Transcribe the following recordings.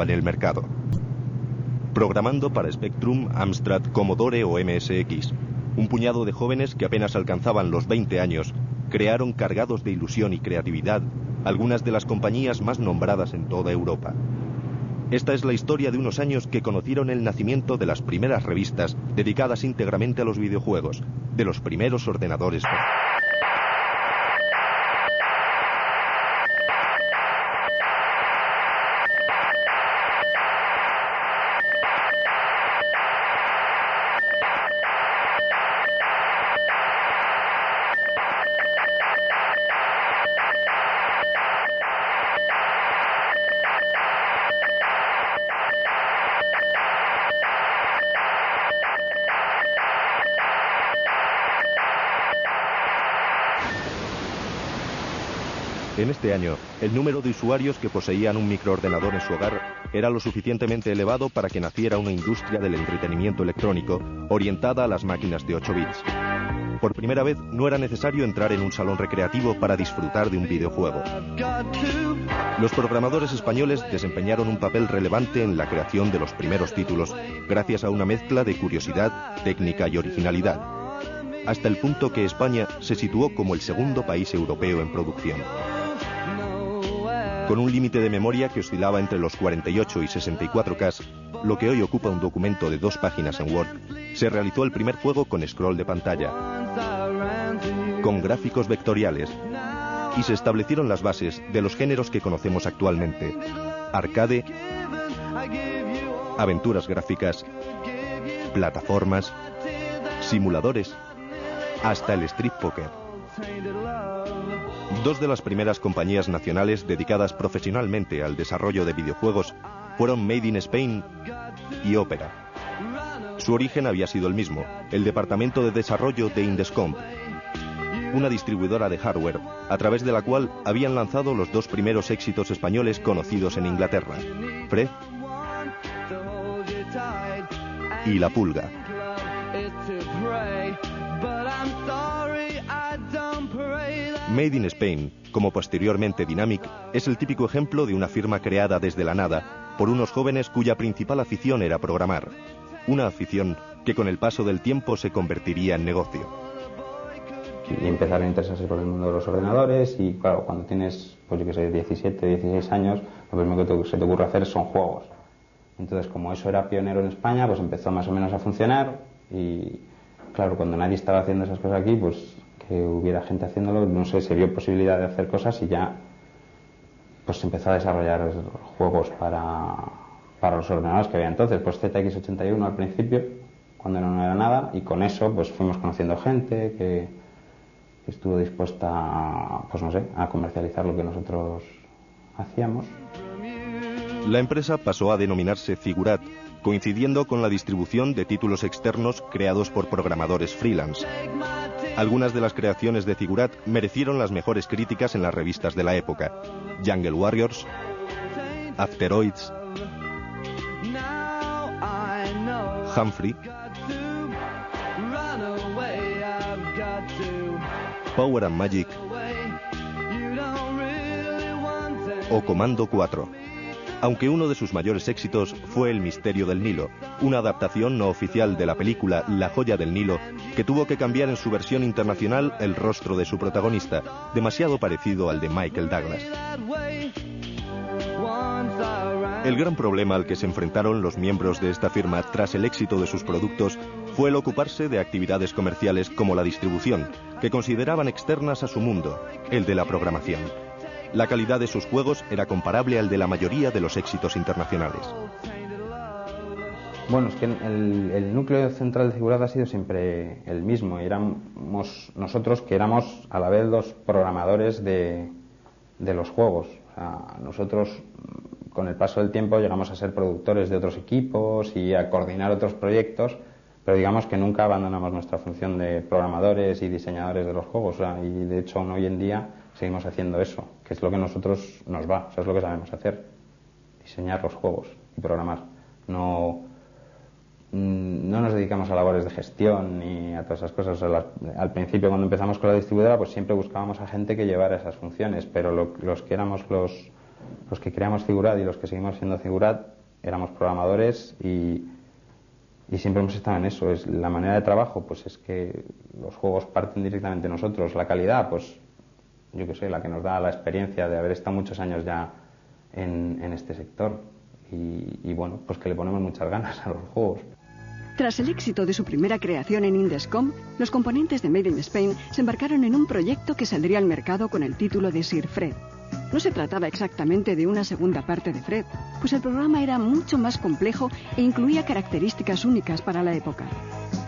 en el mercado. Programando para Spectrum, Amstrad, Commodore o MSX, un puñado de jóvenes que apenas alcanzaban los 20 años crearon, cargados de ilusión y creatividad, algunas de las compañías más nombradas en toda Europa. Esta es la historia de unos años que conocieron el nacimiento de las primeras revistas dedicadas íntegramente a los videojuegos, de los primeros ordenadores. En este año, el número de usuarios que poseían un microordenador en su hogar era lo suficientemente elevado para que naciera una industria del entretenimiento electrónico orientada a las máquinas de 8 bits. Por primera vez, no era necesario entrar en un salón recreativo para disfrutar de un videojuego. Los programadores españoles desempeñaron un papel relevante en la creación de los primeros títulos, gracias a una mezcla de curiosidad, técnica y originalidad, hasta el punto que España se situó como el segundo país europeo en producción. Con un límite de memoria que oscilaba entre los 48 y 64K, lo que hoy ocupa un documento de 2 páginas en Word, se realizó el primer juego con scroll de pantalla, con gráficos vectoriales, y se establecieron las bases de los géneros que conocemos actualmente: arcade, aventuras gráficas, plataformas, simuladores, hasta el Street Poker. Dos de las primeras compañías nacionales dedicadas profesionalmente al desarrollo de videojuegos fueron Made in Spain y Opera. Su origen había sido el mismo, el departamento de desarrollo de Indescomp, una distribuidora de hardware, a través de la cual habían lanzado los 2 primeros éxitos españoles conocidos en Inglaterra, Fred y La Pulga. Made in Spain, como posteriormente Dynamic, es el típico ejemplo de una firma creada desde la nada por unos jóvenes cuya principal afición era programar. Una afición que con el paso del tiempo se convertiría en negocio. Y empezaron a interesarse por el mundo de los ordenadores y claro, cuando tienes, pues yo que sé, 17, 16 años, lo primero que se te ocurre hacer son juegos. Entonces, como eso era pionero en España, pues empezó más o menos a funcionar y claro, cuando nadie estaba haciendo esas cosas aquí, pues que hubiera gente haciéndolo, no sé, se vio posibilidad de hacer cosas y ya pues se empezó a desarrollar juegos para los ordenadores que había entonces, pues ZX81 al principio, cuando no era nada, y con eso pues fuimos conociendo gente que estuvo dispuesta a, pues no sé, a comercializar lo que nosotros hacíamos. La empresa pasó a denominarse Figurat, coincidiendo con la distribución de títulos externos creados por programadores freelance. Algunas de las creaciones de Figurat merecieron las mejores críticas en las revistas de la época: Jungle Warriors, Afteroids, Humphrey, Power and Magic o Comando 4. Aunque uno de sus mayores éxitos fue El misterio del Nilo, una adaptación no oficial de la película La joya del Nilo, que tuvo que cambiar en su versión internacional el rostro de su protagonista, demasiado parecido al de Michael Douglas. El gran problema al que se enfrentaron los miembros de esta firma tras el éxito de sus productos fue el ocuparse de actividades comerciales como la distribución, que consideraban externas a su mundo, el de la programación. La calidad de sus juegos era comparable al de la mayoría de los éxitos internacionales. Bueno, es que el núcleo central de Figurat ha sido siempre el mismo. Éramos nosotros que éramos a la vez los programadores de los juegos. O sea, nosotros con el paso del tiempo llegamos a ser productores de otros equipos y a coordinar otros proyectos, pero digamos que nunca abandonamos nuestra función de programadores y diseñadores de los juegos. O sea, y de hecho hoy en día seguimos haciendo eso, que es lo que a nosotros nos va, eso es lo que sabemos hacer, diseñar los juegos y programar. No nos dedicamos a labores de gestión ni a todas esas cosas. O sea, al principio, cuando empezamos con la distribuidora, pues siempre buscábamos a gente que llevara esas funciones, pero los que éramos los los que creamos Figurat y los que seguimos siendo Figurat éramos programadores y siempre hemos estado en eso. Es la manera de trabajo, pues es que los juegos parten directamente de nosotros. La calidad, pues yo qué sé, la que nos da la experiencia de haber estado muchos años ya en este sector y bueno, pues que le ponemos muchas ganas a los juegos. Tras el éxito de su primera creación en Indescom, los componentes de Made in Spain se embarcaron en un proyecto que saldría al mercado con el título de Sir Fred. No se trataba exactamente de una segunda parte de Fred, pues el programa era mucho más complejo e incluía características únicas para la época.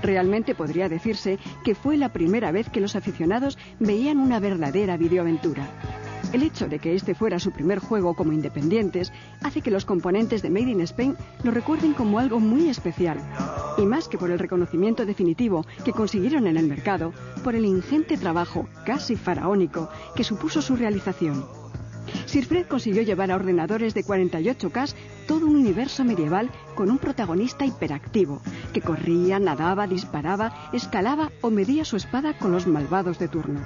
Realmente podría decirse que fue la primera vez que los aficionados veían una verdadera videoaventura. El hecho de que este fuera su primer juego como independientes hace que los componentes de Made in Spain lo recuerden como algo muy especial. Y más que por el reconocimiento definitivo que consiguieron en el mercado, por el ingente trabajo, casi faraónico, que supuso su realización. Sir Fred consiguió llevar a ordenadores de 48K todo un universo medieval con un protagonista hiperactivo, que corría, nadaba, disparaba, escalaba o medía su espada con los malvados de turno.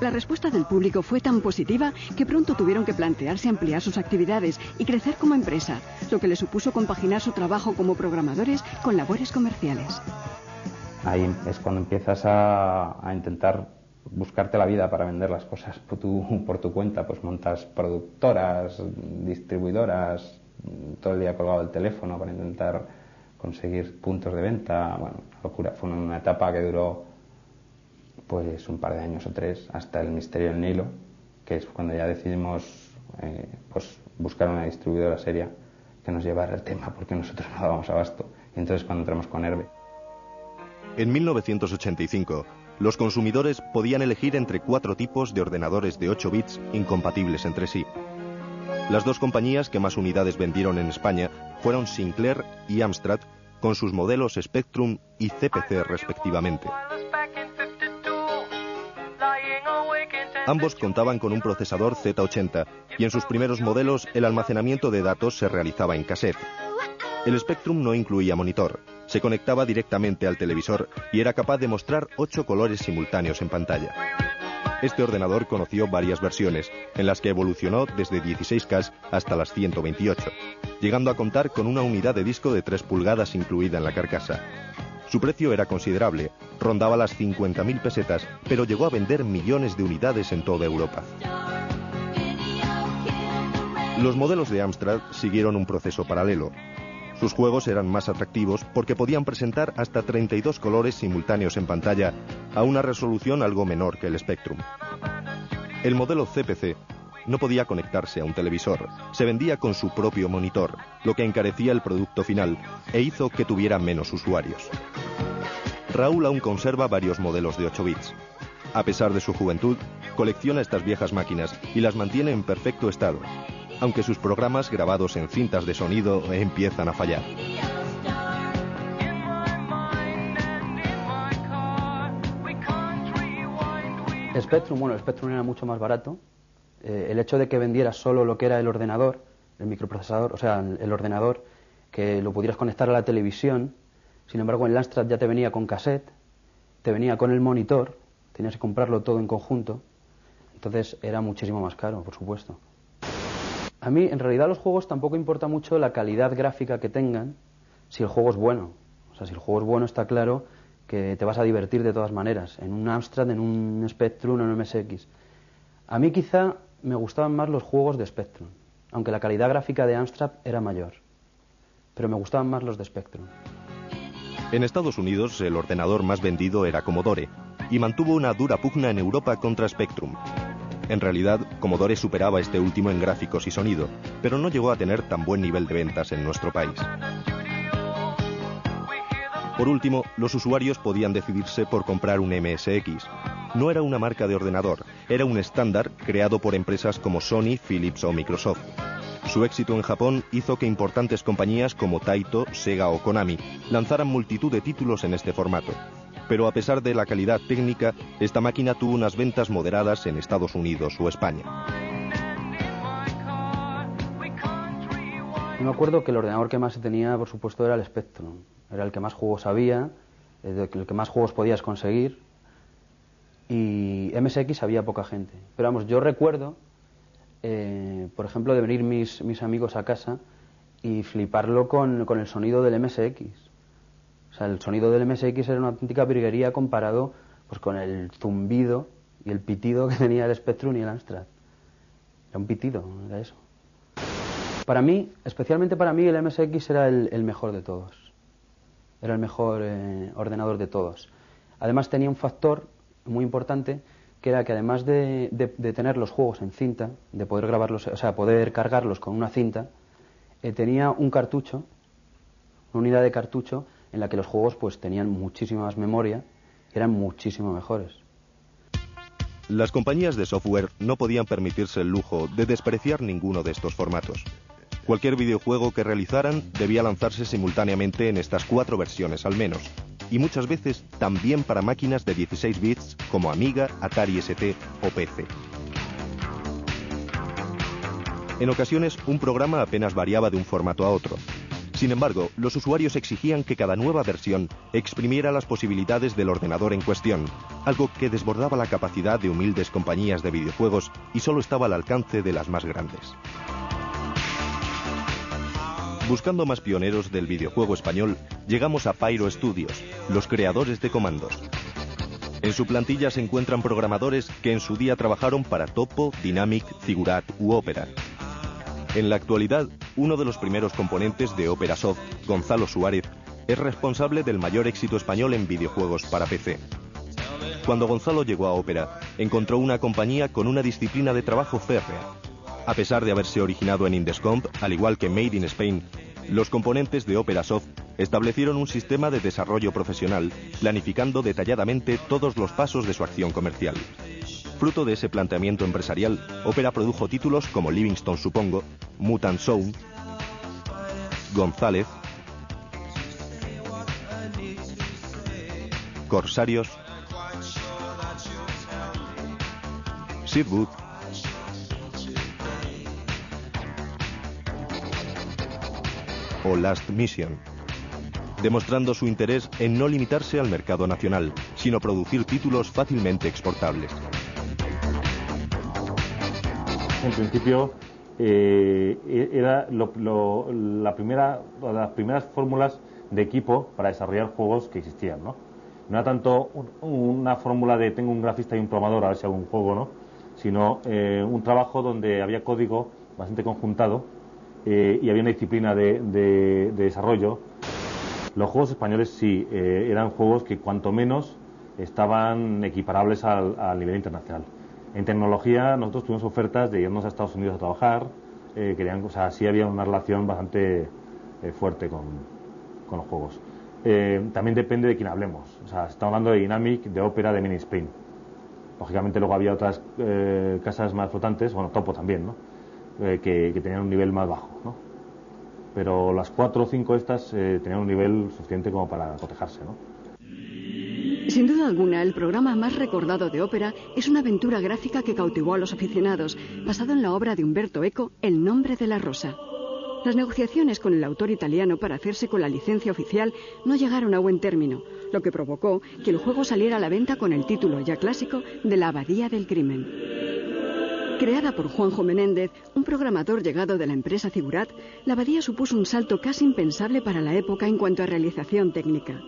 La respuesta del público fue tan positiva que pronto tuvieron que plantearse ampliar sus actividades y crecer como empresa, lo que les supuso compaginar su trabajo como programadores con labores comerciales. Ahí es cuando empiezas a intentar buscarte la vida para vender las cosas por tu cuenta, pues montas productoras, distribuidoras, todo el día colgado del teléfono para intentar conseguir puntos de venta. Bueno, locura. Fue una etapa que duró pues un par de años o 3 hasta el Misterio del Nilo, que es cuando ya decidimos pues buscar una distribuidora seria que nos llevara el tema, porque nosotros no dábamos abasto. Y entonces cuando entramos con Herbe. En 1985, los consumidores podían elegir entre 4 tipos de ordenadores de 8 bits incompatibles entre sí. Las 2 compañías que más unidades vendieron en España fueron Sinclair y Amstrad, con sus modelos Spectrum y CPC respectivamente. Ambos contaban con un procesador Z80 y en sus primeros modelos el almacenamiento de datos se realizaba en cassette. El Spectrum no incluía monitor, se conectaba directamente al televisor y era capaz de mostrar 8 colores simultáneos en pantalla. Este ordenador conoció varias versiones, en las que evolucionó desde 16K hasta las 128, llegando a contar con una unidad de disco de 3 pulgadas incluida en la carcasa. Su precio era considerable, rondaba las 50.000 pesetas, pero llegó a vender millones de unidades en toda Europa. Los modelos de Amstrad siguieron un proceso paralelo. Sus juegos eran más atractivos porque podían presentar hasta 32 colores simultáneos en pantalla a una resolución algo menor que el Spectrum. El modelo CPC no podía conectarse a un televisor, se vendía con su propio monitor, lo que encarecía el producto final e hizo que tuviera menos usuarios. Raúl aún conserva varios modelos de 8 bits. A pesar de su juventud, colecciona estas viejas máquinas y las mantiene en perfecto estado, aunque sus programas grabados en cintas de sonido empiezan a fallar. Spectrum era mucho más barato. El hecho de que vendiera solo lo que era el ordenador, el microprocesador, o sea, el ordenador, que lo pudieras conectar a la televisión. Sin embargo, en el Amstrad ya te venía con cassette, te venía con el monitor, tenías que comprarlo todo en conjunto, entonces era muchísimo más caro, por supuesto. A mí, en realidad, los juegos tampoco importa mucho la calidad gráfica que tengan, si el juego es bueno. O sea, si el juego es bueno, está claro que te vas a divertir de todas maneras, en un Amstrad, en un Spectrum, en un MSX. A mí quizá me gustaban más los juegos de Spectrum, aunque la calidad gráfica de Amstrad era mayor, pero me gustaban más los de Spectrum. En Estados Unidos, el ordenador más vendido era Commodore, y mantuvo una dura pugna en Europa contra Spectrum. En realidad, Commodore superaba a este último en gráficos y sonido, pero no llegó a tener tan buen nivel de ventas en nuestro país. Por último, los usuarios podían decidirse por comprar un MSX. No era una marca de ordenador, era un estándar creado por empresas como Sony, Philips o Microsoft. Su éxito en Japón hizo que importantes compañías como Taito, Sega o Konami lanzaran multitud de títulos en este formato. Pero a pesar de la calidad técnica, esta máquina tuvo unas ventas moderadas en Estados Unidos o España. Yo me acuerdo que el ordenador que más se tenía, por supuesto, era el Spectrum. Era el que más juegos había, el que más juegos podías conseguir. Y MSX había poca gente. Pero vamos, yo recuerdo por ejemplo, de venir mis amigos a casa y fliparlo con el sonido del MSX. O sea, el sonido del MSX era una auténtica virguería comparado pues con el zumbido y el pitido que tenía el Spectrum y el Amstrad. Era un pitido, era eso. Para mí, especialmente para mí, el MSX era el mejor de todos. Era el mejor ordenador de todos. Además tenía un factor muy importante, que era que además de tener los juegos en cinta, de poder grabarlos, o sea, poder cargarlos con una cinta, tenía un cartucho, una unidad de cartucho, en la que los juegos pues tenían muchísima más memoria, eran muchísimo mejores. Las compañías de software no podían permitirse el lujo de despreciar ninguno de estos formatos. Cualquier videojuego que realizaran debía lanzarse simultáneamente en estas 4 versiones al menos, y muchas veces también para máquinas de 16 bits como Amiga, Atari ST o PC. En ocasiones, un programa apenas variaba de un formato a otro. Sin embargo, los usuarios exigían que cada nueva versión exprimiera las posibilidades del ordenador en cuestión, algo que desbordaba la capacidad de humildes compañías de videojuegos y solo estaba al alcance de las más grandes. Buscando más pioneros del videojuego español, llegamos a Pyro Studios, los creadores de Comandos. En su plantilla se encuentran programadores que en su día trabajaron para Topo, Dynamic, Figurat u Opera. En la actualidad, uno de los primeros componentes de Opera Soft, Gonzalo Suárez, es responsable del mayor éxito español en videojuegos para PC. Cuando Gonzalo llegó a Opera, encontró una compañía con una disciplina de trabajo férrea. A pesar de haberse originado en Indescomp, al igual que Made in Spain, los componentes de Opera Soft establecieron un sistema de desarrollo profesional, planificando detalladamente todos los pasos de su acción comercial. Fruto de ese planteamiento empresarial, Opera produjo títulos como Livingston Supongo, Mutant Zone, González, Corsarios, Sidwood o Last Mission, demostrando su interés en no limitarse al mercado nacional, sino producir títulos fácilmente exportables. En principio era las primeras fórmulas de equipo para desarrollar juegos que existían, ¿no? No era tanto una fórmula de tengo un grafista y un programador a ver si hago un juego, ¿no? Sino un trabajo donde había código bastante conjuntado y había una disciplina de desarrollo. Los juegos españoles sí, eran juegos que cuanto menos estaban equiparables al nivel internacional. En tecnología nosotros tuvimos ofertas de irnos a Estados Unidos a trabajar, sí había una relación bastante fuerte con los juegos. También depende de quién hablemos. O sea, estamos hablando de Dynamic, de Opera, de Made in Spain. Lógicamente luego había otras casas más flotantes, bueno, Topo también, ¿no? Que tenían un nivel más bajo, ¿no? Pero las 4 o 5 estas tenían un nivel suficiente como para cotejarse, ¿no? Sin duda alguna, el programa más recordado de Opera es una aventura gráfica que cautivó a los aficionados, basado en la obra de Umberto Eco, El nombre de la rosa. Las negociaciones con el autor italiano para hacerse con la licencia oficial no llegaron a buen término, lo que provocó que el juego saliera a la venta con el título ya clásico de La Abadía del Crimen. Creada por Juanjo Menéndez, un programador llegado de la empresa Figurat, La Abadía supuso un salto casi impensable para la época en cuanto a realización técnica.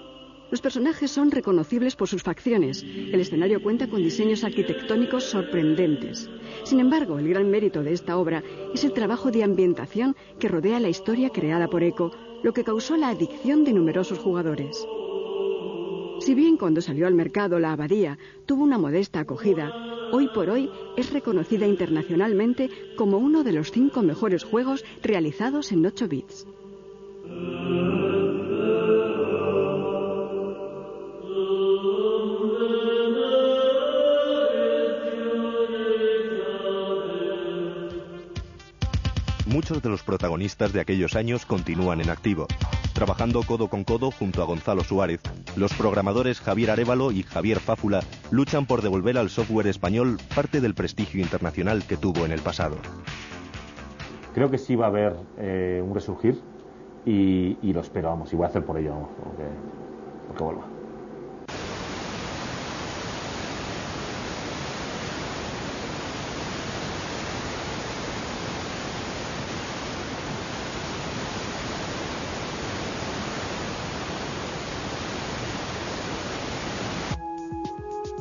Los personajes son reconocibles por sus facciones. El escenario cuenta con diseños arquitectónicos sorprendentes. Sin embargo, el gran mérito de esta obra es el trabajo de ambientación que rodea la historia creada por Eco, lo que causó la adicción de numerosos jugadores. Si bien cuando salió al mercado La Abadía tuvo una modesta acogida, hoy por hoy es reconocida internacionalmente como uno de los 5 mejores juegos realizados en 8 bits. Muchos de los protagonistas de aquellos años continúan en activo. Trabajando codo con codo junto a Gonzalo Suárez, los programadores Javier Arévalo y Javier Fáfula luchan por devolver al software español parte del prestigio internacional que tuvo en el pasado. Creo que sí va a haber un resurgir y lo espero, vamos, y voy a hacer por ello, vamos, porque vuelva.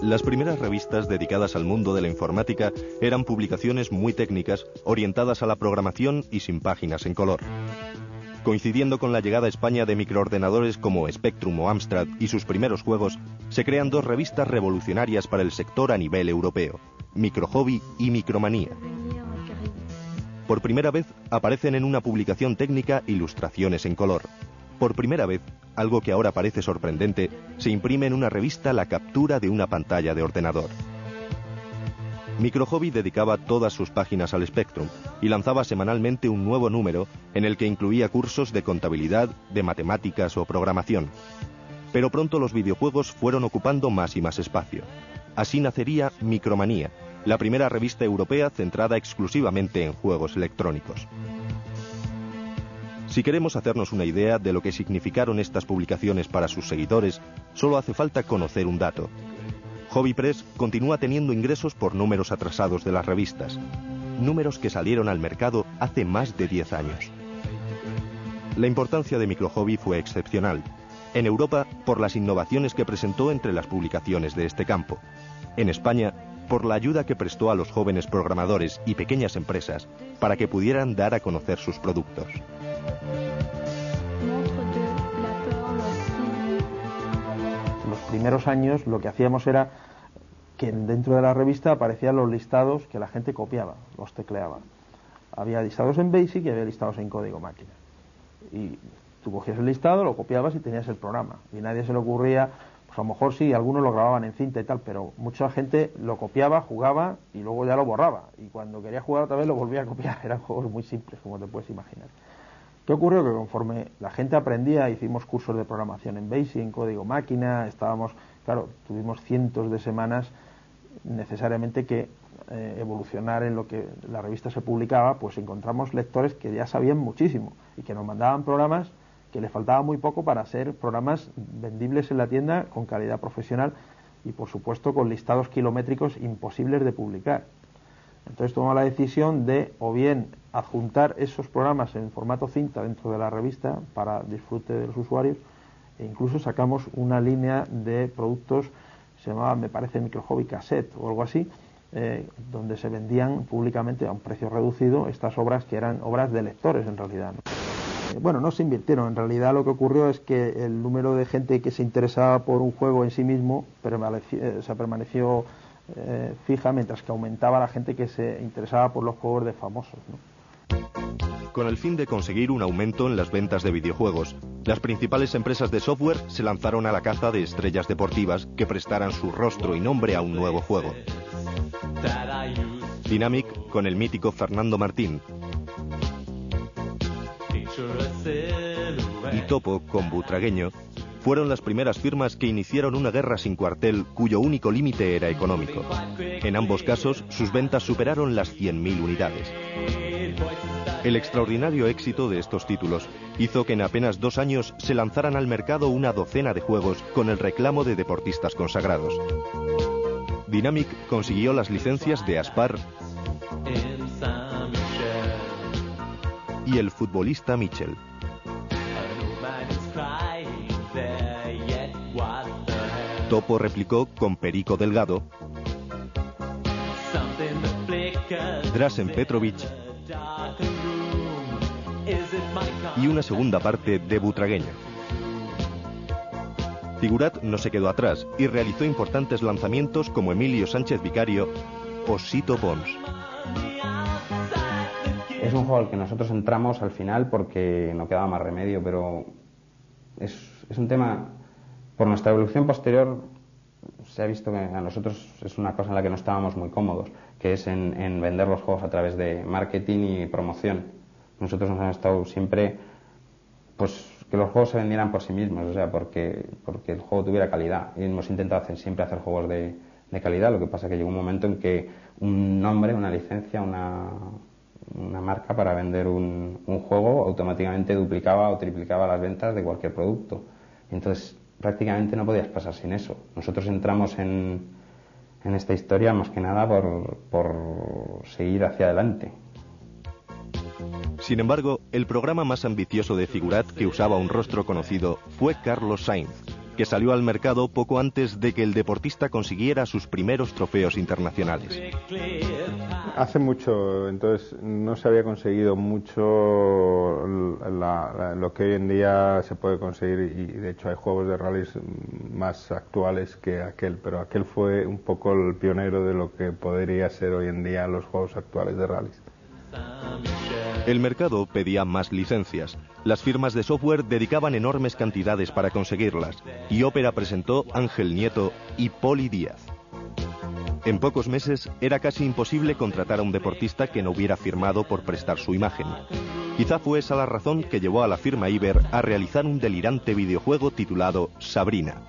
Las primeras revistas dedicadas al mundo de la informática eran publicaciones muy técnicas, orientadas a la programación y sin páginas en color. Coincidiendo con la llegada a España de microordenadores como Spectrum o Amstrad y sus primeros juegos, se crean dos revistas revolucionarias para el sector a nivel europeo, Microhobby y Micromanía. Por primera vez aparecen en una publicación técnica ilustraciones en color. Por primera vez, algo que ahora parece sorprendente, se imprime en una revista la captura de una pantalla de ordenador. Microhobby dedicaba todas sus páginas al Spectrum y lanzaba semanalmente un nuevo número en el que incluía cursos de contabilidad, de matemáticas o programación. Pero pronto los videojuegos fueron ocupando más y más espacio. Así nacería Micromanía, la primera revista europea centrada exclusivamente en juegos electrónicos. Si queremos hacernos una idea de lo que significaron estas publicaciones para sus seguidores, solo hace falta conocer un dato. Hobby Press continúa teniendo ingresos por números atrasados de las revistas, números que salieron al mercado hace más de 10 años. La importancia de Microhobby fue excepcional. En Europa, por las innovaciones que presentó entre las publicaciones de este campo. En España, por la ayuda que prestó a los jóvenes programadores y pequeñas empresas para que pudieran dar a conocer sus productos. Los primeros años lo que hacíamos era que dentro de la revista aparecían los listados que la gente copiaba, los tecleaba. Había listados en BASIC y había listados en código máquina. Y tú cogías el listado, lo copiabas y tenías el programa. Y nadie se le ocurría, pues a lo mejor sí, algunos lo grababan en cinta y tal, pero mucha gente lo copiaba, jugaba y luego ya lo borraba. Y cuando quería jugar otra vez lo volvía a copiar. Eran juegos muy simples, como te puedes imaginar. ¿Qué ocurrió? Que conforme la gente aprendía, hicimos cursos de programación en BASIC, en código máquina, tuvimos cientos de semanas necesariamente que evolucionar en lo que la revista se publicaba, pues encontramos lectores que ya sabían muchísimo y que nos mandaban programas que les faltaba muy poco para ser programas vendibles en la tienda con calidad profesional y por supuesto con listados kilométricos imposibles de publicar. Entonces tomamos la decisión de o bien adjuntar esos programas en formato cinta dentro de la revista para disfrute de los usuarios, e incluso sacamos una línea de productos, se llamaba, me parece, Microhobby Cassette o algo así, donde se vendían públicamente a un precio reducido estas obras que eran obras de lectores en realidad, ¿no? Bueno, no se invirtieron, en realidad lo que ocurrió es que el número de gente que se interesaba por un juego en sí mismo permaneció fija, mientras que aumentaba la gente que se interesaba por los juegos de famosos, ¿no? Con el fin de conseguir un aumento en las ventas de videojuegos, las principales empresas de software se lanzaron a la caza de estrellas deportivas que prestaran su rostro y nombre a un nuevo juego. Dynamic con el mítico Fernando Martín y Topo con Butragueño fueron las primeras firmas que iniciaron una guerra sin cuartel cuyo único límite era económico. En ambos casos, sus ventas superaron las 100.000 unidades. El extraordinario éxito de estos títulos hizo que en apenas 2 años se lanzaran al mercado una docena de juegos con el reclamo de deportistas consagrados. Dynamic consiguió las licencias de Aspar y el futbolista Mitchell. Topo replicó con Perico Delgado, Drazen Petrovic y una segunda parte de Butragueño. Figurat no se quedó atrás y realizó importantes lanzamientos como Emilio Sánchez Vicario o Sito Pons. Es un juego al que nosotros entramos al final porque no quedaba más remedio, pero es un tema, por nuestra evolución posterior, se ha visto que a nosotros es una cosa en la que no estábamos muy cómodos, que es en vender los juegos a través de marketing y promoción. Nosotros nos han estado siempre, pues, que los juegos se vendieran por sí mismos, o sea, porque el juego tuviera calidad. Y hemos intentado siempre hacer juegos de calidad. Lo que pasa es que llegó un momento en que un nombre, una licencia, una marca para vender un juego automáticamente duplicaba o triplicaba las ventas de cualquier producto. Y entonces prácticamente no podías pasar sin eso. Nosotros entramos en esta historia más que nada por seguir hacia adelante. Sin embargo, el programa más ambicioso de Figurat que usaba un rostro conocido fue Carlos Sainz, que salió al mercado poco antes de que el deportista consiguiera sus primeros trofeos internacionales. Hace mucho, entonces no se había conseguido mucho lo que hoy en día se puede conseguir, y de hecho hay juegos de rallies más actuales que aquel, pero aquel fue un poco el pionero de lo que podría ser hoy en día los juegos actuales de rallies. El mercado pedía más licencias. Las firmas de software dedicaban enormes cantidades para conseguirlas, y Opera presentó Ángel Nieto y Poli Díaz. En pocos meses era casi imposible contratar a un deportista que no hubiera firmado por prestar su imagen. Quizá fue esa la razón que llevó a la firma Iber a realizar un delirante videojuego titulado Sabrina.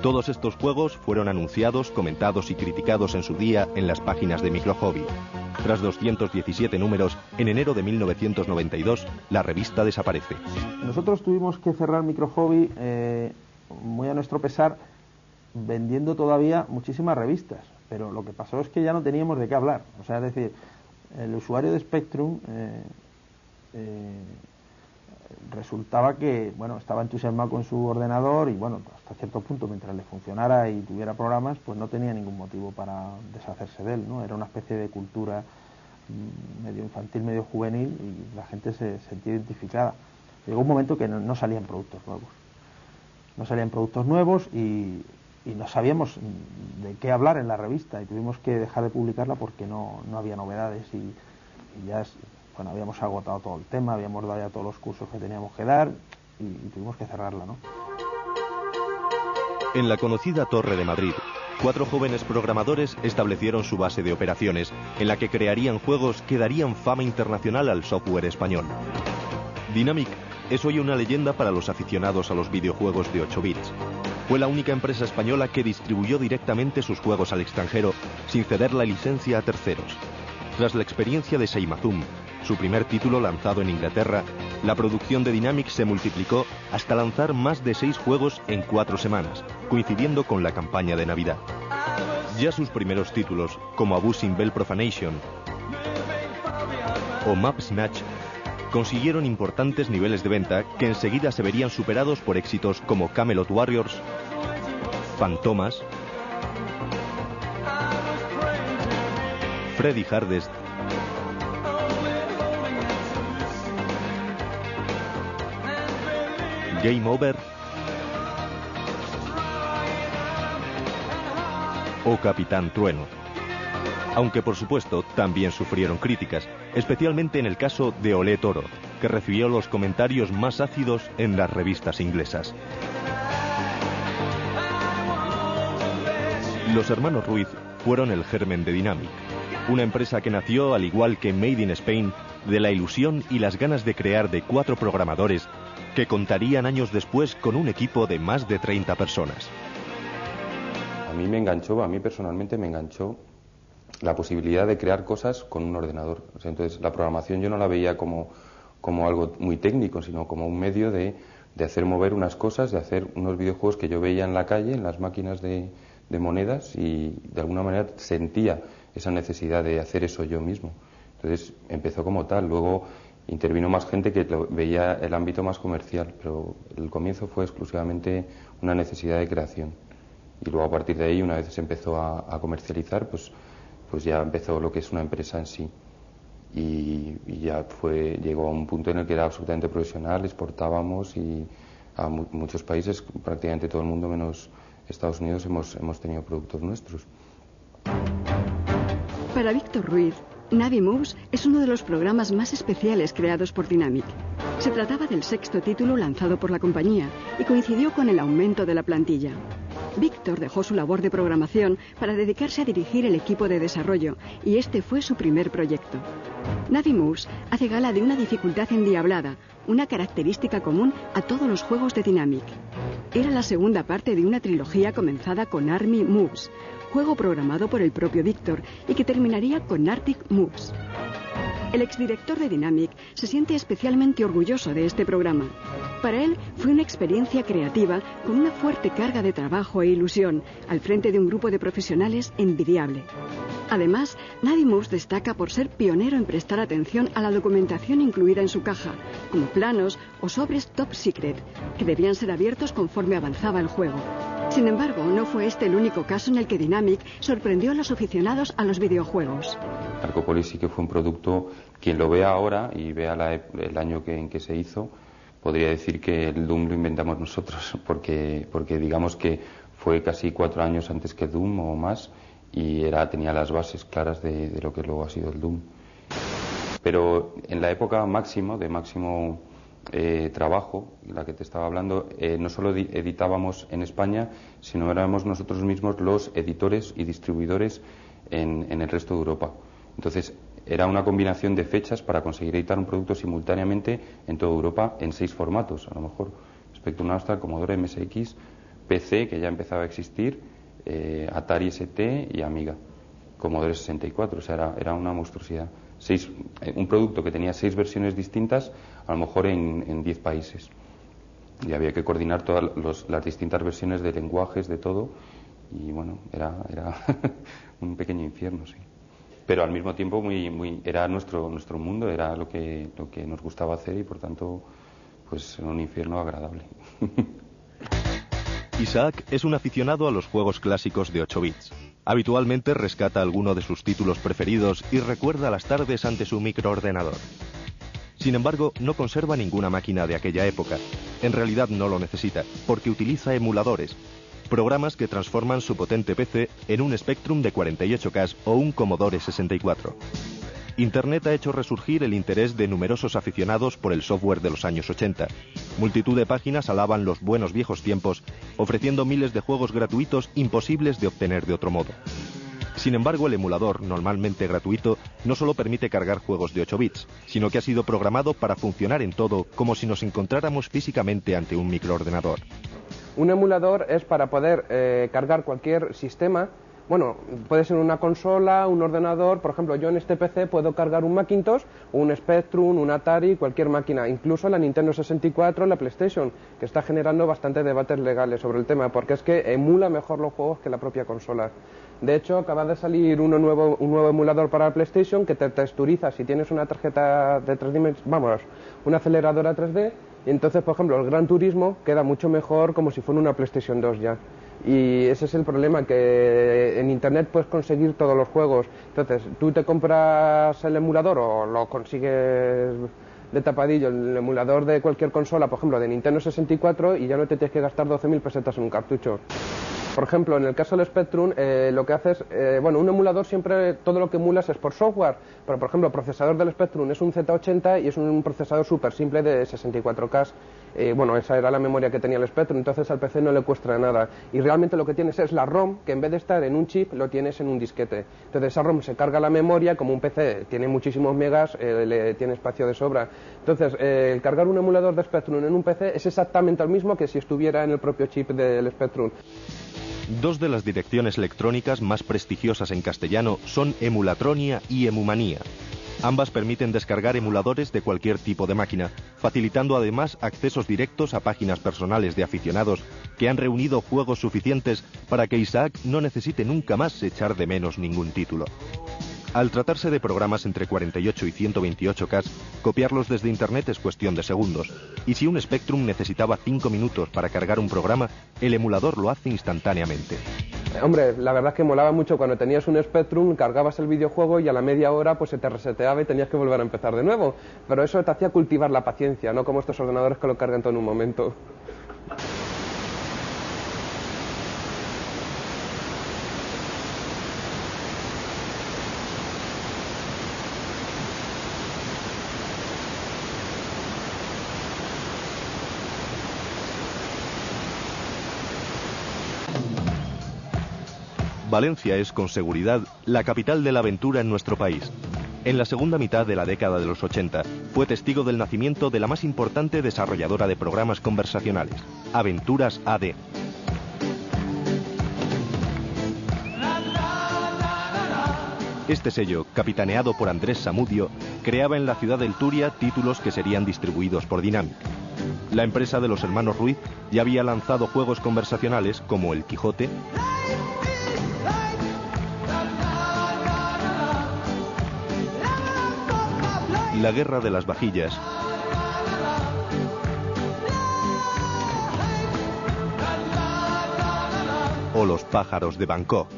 Todos estos juegos fueron anunciados, comentados y criticados en su día en las páginas de Microhobby. Tras 217 números, en enero de 1992, la revista desaparece. Nosotros tuvimos que cerrar Microhobby, muy a nuestro pesar, vendiendo todavía muchísimas revistas, pero lo que pasó es que ya no teníamos de qué hablar. O sea, es decir, el usuario de Spectrum resultaba que, bueno, estaba entusiasmado con su ordenador y, bueno, hasta cierto punto, mientras le funcionara y tuviera programas, pues no tenía ningún motivo para deshacerse de él, ¿no? Era una especie de cultura medio infantil, medio juvenil, y la gente se sentía identificada. Llegó un momento que no salían productos nuevos. No salían productos nuevos y no sabíamos de qué hablar en la revista, y tuvimos que dejar de publicarla porque no había novedades, y ya bueno, habíamos agotado todo el tema, habíamos dado ya todos los cursos que teníamos que dar y tuvimos que cerrarla, ¿no? En la conocida Torre de Madrid, 4 jóvenes programadores establecieron su base de operaciones, en la que crearían juegos que darían fama internacional al software español. Dynamic es hoy una leyenda para los aficionados a los videojuegos de 8 bits. Fue la única empresa española que distribuyó directamente sus juegos al extranjero sin ceder la licencia a terceros. Tras la experiencia de Seimazum, su primer título lanzado en Inglaterra, la producción de Dynamic se multiplicó hasta lanzar más de 6 juegos en 4 semanas, coincidiendo con la campaña de Navidad. Ya sus primeros títulos, como Abusing Bell Profanation o Map Snatch, consiguieron importantes niveles de venta que enseguida se verían superados por éxitos como Camelot Warriors, Fantomas, Freddy Hardest, Game Over o Capitán Trueno. Aunque por supuesto también sufrieron críticas, especialmente en el caso de Olé Toro, que recibió los comentarios más ácidos en las revistas inglesas. Los hermanos Ruiz fueron el germen de Dynamic, una empresa que nació, al igual que Made in Spain, de la ilusión y las ganas de crear de 4 programadores que contarían años después con un equipo de más de 30 personas. A mí personalmente me enganchó la posibilidad de crear cosas con un ordenador. O sea, entonces la programación yo no la veía como algo muy técnico, sino como un medio de hacer mover unas cosas, de hacer unos videojuegos que yo veía en la calle, en las máquinas de monedas, y de alguna manera sentía esa necesidad de hacer eso yo mismo. Entonces empezó como tal, luego intervino más gente que veía el ámbito más comercial, pero el comienzo fue exclusivamente una necesidad de creación. Y luego a partir de ahí, una vez se empezó a comercializar, pues ya empezó lo que es una empresa en sí. Y ya llegó a un punto en el que era absolutamente profesional, exportábamos, y a muchos países, prácticamente todo el mundo menos Estados Unidos, hemos tenido productos nuestros. Para Víctor Ruiz, Navi Moves es uno de los programas más especiales creados por Dynamic. Se trataba del 6º título lanzado por la compañía y coincidió con el aumento de la plantilla. Víctor dejó su labor de programación para dedicarse a dirigir el equipo de desarrollo, y este fue su primer proyecto. Navi Moves hace gala de una dificultad endiablada, una característica común a todos los juegos de Dynamic. Era la segunda parte de una trilogía comenzada con Army Moves, juego programado por el propio Víctor y que terminaría con Arctic Moves. El exdirector de Dynamic se siente especialmente orgulloso de este programa. Para él fue una experiencia creativa con una fuerte carga de trabajo e ilusión, al frente de un grupo de profesionales envidiable. Además, Nadimus destaca por ser pionero en prestar atención a la documentación incluida en su caja, como planos o sobres top secret, que debían ser abiertos conforme avanzaba el juego. Sin embargo, no fue este el único caso en el que Dynamic sorprendió a los aficionados a los videojuegos. Arcopolis sí que fue un producto, quien lo vea ahora y vea el año en que se hizo, podría decir que el Doom lo inventamos nosotros, porque digamos que fue casi 4 años antes que Doom o más, y tenía las bases claras de lo que luego ha sido el Doom. Pero en la época de máximo trabajo, la que te estaba hablando, no solo editábamos en España, sino éramos nosotros mismos los editores y distribuidores en el resto de Europa. Entonces era una combinación de fechas para conseguir editar un producto simultáneamente en toda Europa en 6 formatos, a lo mejor Spectrum Amstrad, Commodore MSX, PC, que ya empezaba a existir, Atari ST y Amiga, Commodore 64, o sea, era una monstruosidad. Un producto que tenía 6 versiones distintas, a lo mejor en 10 países. Y había que coordinar todas las distintas versiones de lenguajes, de todo, y bueno, era un pequeño infierno, sí. Pero al mismo tiempo era nuestro mundo, era lo que nos gustaba hacer, y por tanto, pues un infierno agradable. Isaac es un aficionado a los juegos clásicos de 8 bits. Habitualmente rescata alguno de sus títulos preferidos y recuerda las tardes ante su microordenador. Sin embargo, no conserva ninguna máquina de aquella época. En realidad no lo necesita, porque utiliza emuladores, programas que transforman su potente PC en un Spectrum de 48K o un Commodore 64. Internet ha hecho resurgir el interés de numerosos aficionados por el software de los años 80. Multitud de páginas alaban los buenos viejos tiempos, ofreciendo miles de juegos gratuitos imposibles de obtener de otro modo. Sin embargo, el emulador, normalmente gratuito, no solo permite cargar juegos de 8 bits, sino que ha sido programado para funcionar en todo como si nos encontráramos físicamente ante un microordenador. Un emulador es para poder cargar cualquier sistema. Bueno, puede ser una consola, un ordenador. Por ejemplo, yo en este PC puedo cargar un Macintosh, un Spectrum, un Atari, cualquier máquina, incluso la Nintendo 64, la PlayStation, que está generando bastantes debates legales sobre el tema, porque es que emula mejor los juegos que la propia consola. De hecho, acaba de salir un nuevo emulador para la PlayStation que te texturiza si tienes una tarjeta de 3 dimensiones, una aceleradora 3D, y entonces, por ejemplo, el Gran Turismo queda mucho mejor como si fuera una PlayStation 2 ya. Y ese es el problema, que en Internet puedes conseguir todos los juegos. Entonces, tú te compras el emulador o lo consigues de tapadillo, el emulador de cualquier consola, por ejemplo, de Nintendo 64, y ya no te tienes que gastar 12.000 pesetas en un cartucho. Por ejemplo, en el caso del Spectrum, lo que haces, un emulador siempre, todo lo que emulas es por software, pero por ejemplo, el procesador del Spectrum es un Z80 y es un procesador súper simple de 64K. Esa era la memoria que tenía el Spectrum, entonces al PC no le cuesta nada. Y realmente lo que tienes es la ROM, que en vez de estar en un chip, lo tienes en un disquete. Entonces esa ROM se carga la memoria, como un PC tiene muchísimos megas, le tiene espacio de sobra. Entonces, el cargar un emulador de Spectrum en un PC es exactamente el mismo que si estuviera en el propio chip del Spectrum. Dos de las direcciones electrónicas más prestigiosas en castellano son Emulatronia y Emumanía. Ambas permiten descargar emuladores de cualquier tipo de máquina, facilitando además accesos directos a páginas personales de aficionados que han reunido juegos suficientes para que Isaac no necesite nunca más echar de menos ningún título. Al tratarse de programas entre 48 y 128K, copiarlos desde Internet es cuestión de segundos. Y si un Spectrum necesitaba 5 minutos para cargar un programa, el emulador lo hace instantáneamente. Hombre, la verdad es que molaba mucho cuando tenías un Spectrum, cargabas el videojuego y a la media hora pues se te reseteaba y tenías que volver a empezar de nuevo. Pero eso te hacía cultivar la paciencia, no como estos ordenadores que lo cargan todo en un momento. Valencia es, con seguridad, la capital de la aventura en nuestro país. En la segunda mitad de la década de los 80, fue testigo del nacimiento de la más importante desarrolladora de programas conversacionales, Aventuras AD. Este sello, capitaneado por Andrés Samudio, creaba en la ciudad del Turia títulos que serían distribuidos por Dynamic. La empresa de los hermanos Ruiz ya había lanzado juegos conversacionales como El Quijote, La Guerra de las Vajillas o Los Pájaros de Bangkok.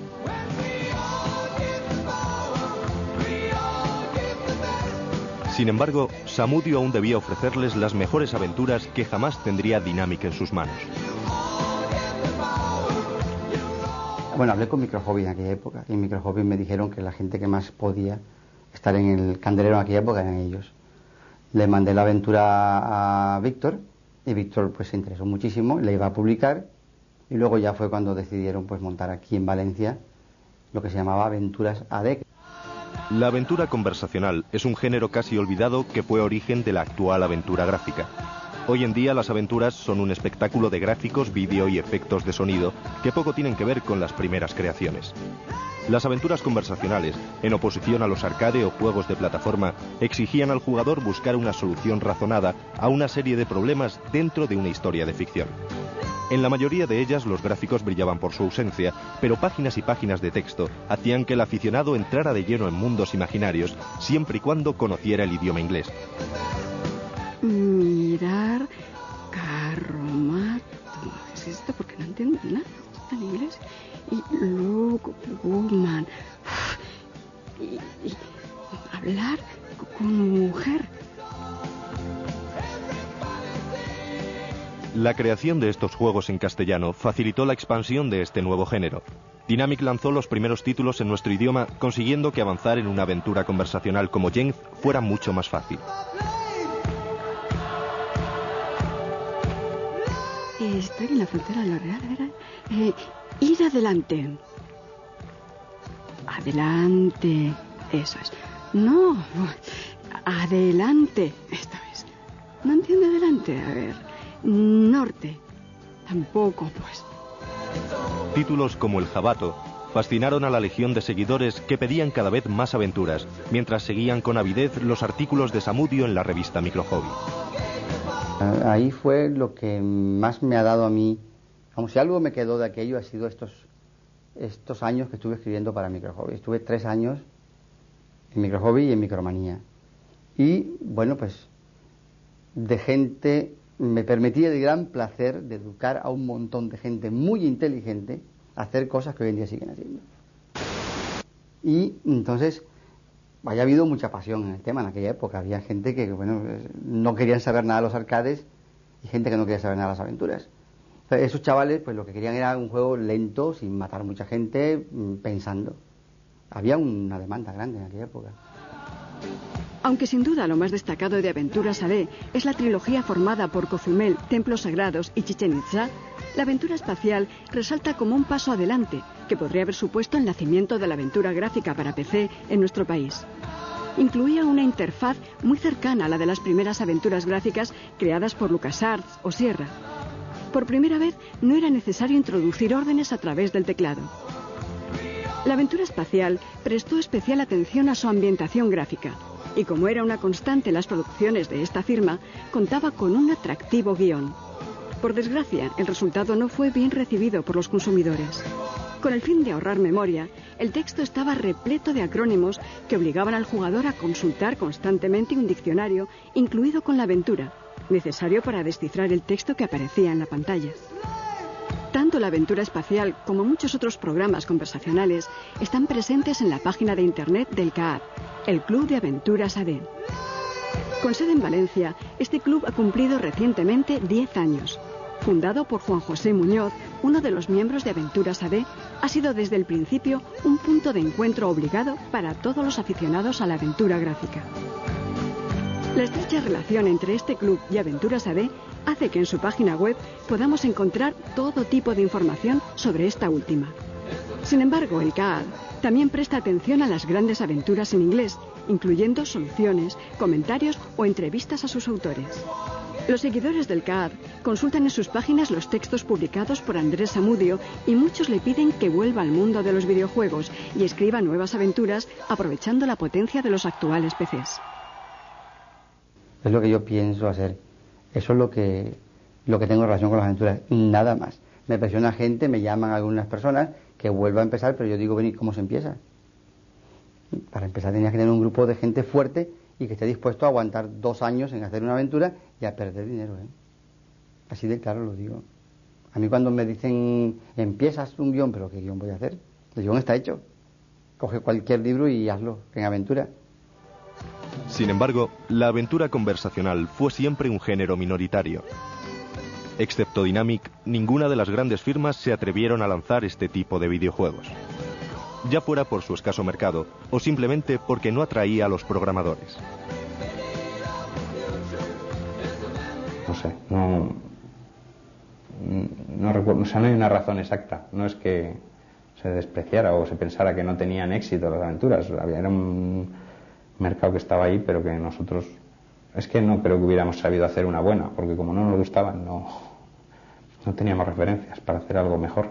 Sin embargo, Samudio aún debía ofrecerles las mejores aventuras que jamás tendría Dynamic en sus manos. Bueno, hablé con Microhobby en aquella época y en Microhobby me dijeron que la gente que más podía estar en el candelero en aquella época eran ellos. Le mandé la aventura a Víctor y Víctor pues se interesó muchísimo, le iba a publicar y luego ya fue cuando decidieron pues montar aquí en Valencia lo que se llamaba Aventuras AD. La aventura conversacional es un género casi olvidado que fue origen de la actual aventura gráfica. Hoy en día las aventuras son un espectáculo de gráficos, vídeo y efectos de sonido que poco tienen que ver con las primeras creaciones. Las aventuras conversacionales, en oposición a los arcade o juegos de plataforma, exigían al jugador buscar una solución razonada a una serie de problemas dentro de una historia de ficción. En la mayoría de ellas los gráficos brillaban por su ausencia, pero páginas y páginas de texto hacían que el aficionado entrara de lleno en mundos imaginarios, siempre y cuando conociera el idioma inglés. Mirar, carromato. ¿Es esto? Porque no entiendo nada. Está en inglés. Y look, woman. Y hablar con mujer. La creación de estos juegos en castellano facilitó la expansión de este nuevo género. Dynamic lanzó los primeros títulos en nuestro idioma, consiguiendo que avanzar en una aventura conversacional como Jenz fuera mucho más fácil. Estoy en la frontera de lo real, ¿verdad? Ir adelante. Adelante. Eso es. No. Adelante. Esto es. No entiendo adelante. A ver. Norte. Tampoco, pues. Títulos como El Jabato fascinaron a la legión de seguidores que pedían cada vez más aventuras, mientras seguían con avidez los artículos de Samudio en la revista Microhobby. Ahí fue lo que más me ha dado a mí, como si algo me quedó de aquello, ha sido estos años que estuve escribiendo para Microhobby. Estuve 3 años en Microhobby y en Micromanía. Y, bueno, pues, de gente, me permitía el gran placer de educar a un montón de gente muy inteligente a hacer cosas que hoy en día siguen haciendo. Y, entonces, había habido mucha pasión en el tema en aquella época. Había gente que, bueno, no querían saber nada de los arcades y gente que no quería saber nada de las aventuras. O sea, esos chavales, pues lo que querían era un juego lento, sin matar mucha gente, pensando. Había una demanda grande en aquella época. Aunque sin duda lo más destacado de Aventuras AD es la trilogía formada por Cozumel, Templos Sagrados y Chichén Itzá, la aventura espacial resalta como un paso adelante que podría haber supuesto el nacimiento de la aventura gráfica para PC en nuestro país. Incluía una interfaz muy cercana a la de las primeras aventuras gráficas creadas por LucasArts o Sierra. Por primera vez no era necesario introducir órdenes a través del teclado. La aventura espacial prestó especial atención a su ambientación gráfica y, como era una constante en las producciones de esta firma, contaba con un atractivo guión. Por desgracia, el resultado no fue bien recibido por los consumidores. Con el fin de ahorrar memoria, el texto estaba repleto de acrónimos que obligaban al jugador a consultar constantemente un diccionario incluido con la aventura, necesario para descifrar el texto que aparecía en la pantalla. Tanto la aventura espacial como muchos otros programas conversacionales están presentes en la página de internet del CAAD, el Club de Aventuras AD. Con sede en Valencia, este club ha cumplido recientemente 10 años. Fundado por Juan José Muñoz, uno de los miembros de Aventuras AD, ha sido desde el principio un punto de encuentro obligado para todos los aficionados a la aventura gráfica. La estrecha relación entre este club y Aventuras AD hace que en su página web podamos encontrar todo tipo de información sobre esta última. Sin embargo, el CAAD también presta atención a las grandes aventuras en inglés, incluyendo soluciones, comentarios o entrevistas a sus autores. Los seguidores del CAD consultan en sus páginas los textos publicados por Andrés Samudio y muchos le piden que vuelva al mundo de los videojuegos y escriba nuevas aventuras aprovechando la potencia de los actuales PCs. Es lo que yo pienso hacer. Eso es lo que tengo en relación con las aventuras, nada más. Me presiona gente, me llaman algunas personas que vuelva a empezar, pero yo digo, vení, ¿cómo se empieza? Para empezar tenías que tener un grupo de gente fuerte y que esté dispuesto a aguantar 2 años en hacer una aventura y a perder dinero, ¿eh? Así de claro lo digo. A mí cuando me dicen, empiezas un guión, pero ¿qué guión voy a hacer? El guión está hecho. Coge cualquier libro y hazlo en aventura. Sin embargo, la aventura conversacional fue siempre un género minoritario. Excepto Dynamic, ninguna de las grandes firmas se atrevieron a lanzar este tipo de videojuegos. Ya fuera por su escaso mercado o simplemente porque no atraía a los programadores. No sé, no recuerdo, o sea, no hay una razón exacta. No es que se despreciara o se pensara que no tenían éxito las aventuras. Era un mercado que estaba ahí, pero que nosotros, es que no creo que hubiéramos sabido hacer una buena, porque como no nos gustaban, no teníamos referencias para hacer algo mejor.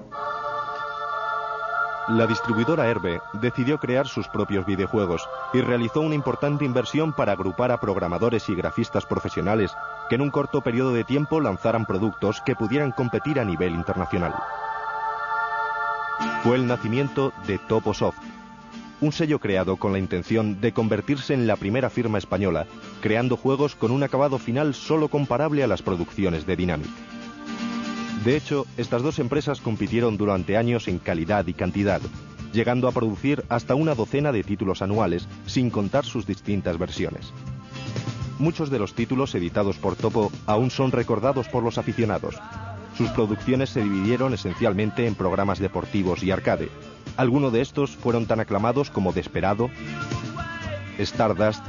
La distribuidora Herbe decidió crear sus propios videojuegos y realizó una importante inversión para agrupar a programadores y grafistas profesionales que en un corto periodo de tiempo lanzaran productos que pudieran competir a nivel internacional. Fue el nacimiento de Toposoft, un sello creado con la intención de convertirse en la primera firma española, creando juegos con un acabado final solo comparable a las producciones de Dynamic. De hecho, estas dos empresas compitieron durante años en calidad y cantidad, llegando a producir hasta una docena de títulos anuales, sin contar sus distintas versiones. Muchos de los títulos editados por Topo aún son recordados por los aficionados. Sus producciones se dividieron esencialmente en programas deportivos y arcade. Algunos de estos fueron tan aclamados como Desperado, Stardust,